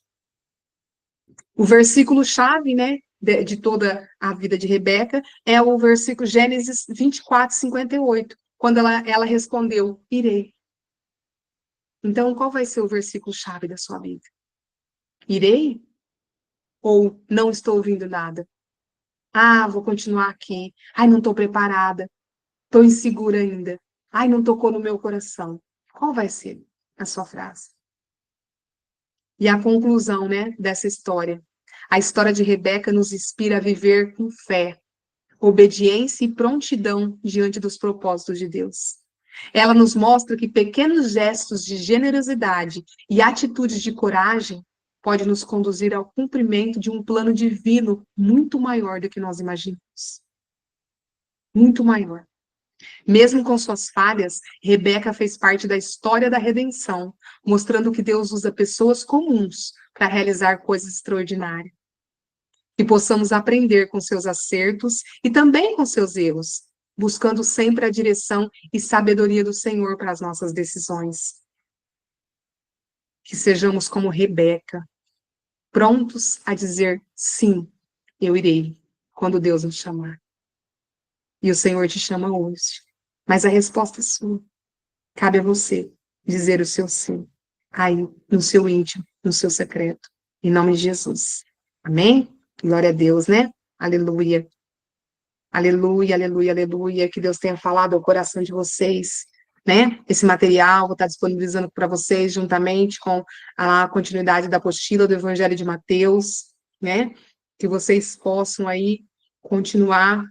O versículo-chave, né, de toda a vida de Rebeca é o versículo Gênesis 24, 58, quando ela respondeu, irei. Então, qual vai ser o versículo-chave da sua vida? Irei? Ou não estou ouvindo nada? Ah, vou continuar aqui. Ai, não estou preparada. Estou insegura ainda. Ai, não tocou no meu coração. Qual vai ser a sua frase? E a conclusão, né, dessa história. A história de Rebeca nos inspira a viver com fé, obediência e prontidão diante dos propósitos de Deus. Ela nos mostra que pequenos gestos de generosidade e atitudes de coragem podem nos conduzir ao cumprimento de um plano divino muito maior do que nós imaginamos. Muito maior. Mesmo com suas falhas, Rebeca fez parte da história da redenção, mostrando que Deus usa pessoas comuns para realizar coisas extraordinárias. Que possamos aprender com seus acertos e também com seus erros, buscando sempre a direção e sabedoria do Senhor para as nossas decisões. Que sejamos como Rebeca, prontos a dizer sim, eu irei, quando Deus nos chamar. E o Senhor te chama hoje. Mas a resposta é sua. Cabe a você dizer o seu sim, aí, no seu íntimo, no seu secreto. Em nome de Jesus. Amém? Glória a Deus, né? Aleluia. Aleluia, aleluia, aleluia. Que Deus tenha falado ao coração de vocês, né? Esse material vou estar disponibilizando para vocês juntamente com a continuidade da apostila do Evangelho de Mateus, né? Que vocês possam aí continuar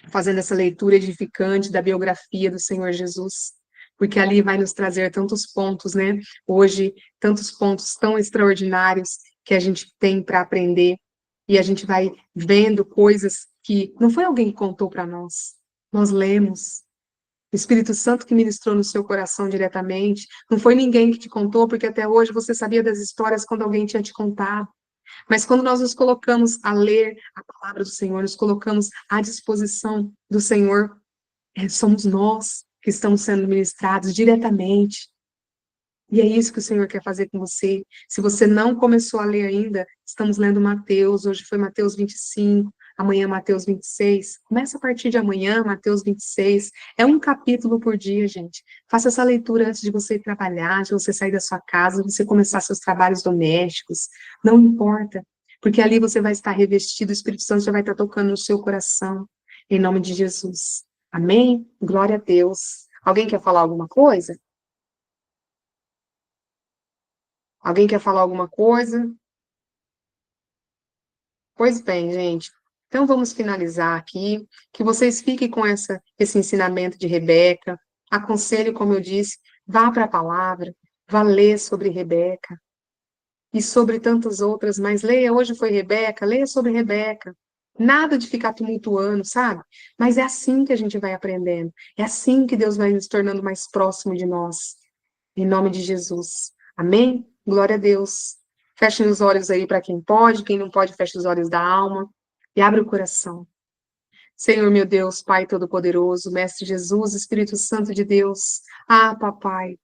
fazendo essa leitura edificante da biografia do Senhor Jesus, porque ali vai nos trazer tantos pontos, né? Hoje, tantos pontos tão extraordinários que a gente tem para aprender, e a gente vai vendo coisas que não foi alguém que contou para nós lemos. O Espírito Santo que ministrou no seu coração diretamente, não foi ninguém que te contou, porque até hoje você sabia das histórias quando alguém tinha te contado. Mas quando nós nos colocamos a ler a palavra do Senhor, nos colocamos à disposição do Senhor, somos nós que estamos sendo ministrados diretamente. E é isso que o Senhor quer fazer com você. Se você não começou a ler ainda, estamos lendo Mateus, hoje foi Mateus 25, amanhã Mateus 26. Começa a partir de amanhã, Mateus 26. É um capítulo por dia, gente. Faça essa leitura antes de você ir trabalhar, de você sair da sua casa, de você começar seus trabalhos domésticos. Não importa, porque ali você vai estar revestido, o Espírito Santo já vai estar tocando no seu coração, em nome de Jesus. Amém? Glória a Deus. Alguém quer falar alguma coisa? Alguém quer falar alguma coisa? Pois bem, gente. Então vamos finalizar aqui. Que vocês fiquem com esse ensinamento de Rebeca. Aconselho, como eu disse, vá para a palavra, vá ler sobre Rebeca e sobre tantas outras, mas leia, hoje foi Rebeca, leia sobre Rebeca. Nada de ficar tumultuando, sabe? Mas é assim que a gente vai aprendendo. É assim que Deus vai nos tornando mais próximo de nós. Em nome de Jesus. Amém? Glória a Deus. Feche os olhos aí para quem pode, quem não pode, feche os olhos da alma e abre o coração. Senhor, meu Deus, Pai Todo-Poderoso, Mestre Jesus, Espírito Santo de Deus. Ah, Papai,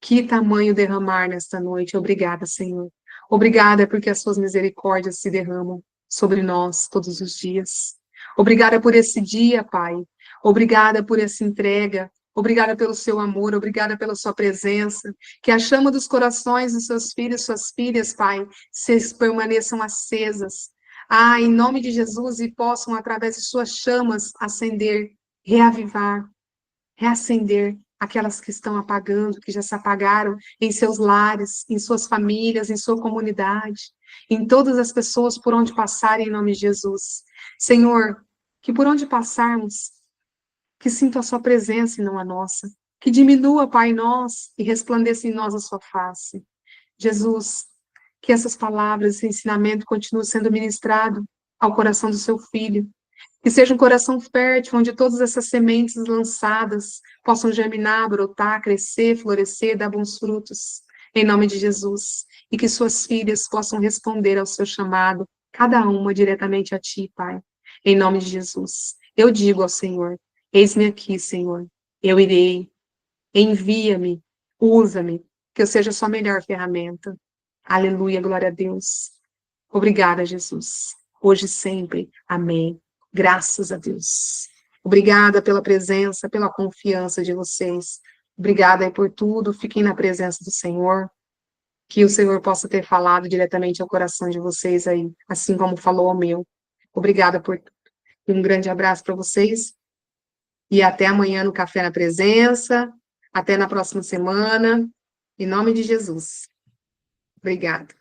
que tamanho derramar nesta noite. Obrigada, Senhor. Obrigada porque as suas misericórdias se derramam sobre nós todos os dias. Obrigada por esse dia, Pai. Obrigada por essa entrega. Obrigada pelo seu amor, obrigada pela sua presença. Que a chama dos corações dos seus filhos e suas filhas, Pai, permaneçam acesas. Ah, em nome de Jesus, e possam, através de suas chamas, acender, reavivar, reacender aquelas que estão apagando, que já se apagaram em seus lares, em suas famílias, em sua comunidade, em todas as pessoas por onde passarem, em nome de Jesus. Senhor, que por onde passarmos, que sinta a sua presença e não a nossa, que diminua, Pai, em nós e resplandeça em nós a sua face. Jesus, que essas palavras, esse ensinamento continue sendo ministrado ao coração do seu filho, que seja um coração fértil, onde todas essas sementes lançadas possam germinar, brotar, crescer, florescer, dar bons frutos, em nome de Jesus. E que suas filhas possam responder ao seu chamado, cada uma diretamente a ti, Pai, em nome de Jesus. Eu digo ao Senhor: eis-me aqui, Senhor, eu irei, envia-me, usa-me, que eu seja a sua melhor ferramenta. Aleluia, glória a Deus. Obrigada, Jesus. Hoje e sempre. Amém. Graças a Deus. Obrigada pela presença, pela confiança de vocês. Obrigada aí por tudo. Fiquem na presença do Senhor. Que o Senhor possa ter falado diretamente ao coração de vocês aí, assim como falou ao meu. Obrigada por tudo. Um grande abraço para vocês. E até amanhã no Café na Presença. Até na próxima semana. Em nome de Jesus. Obrigada.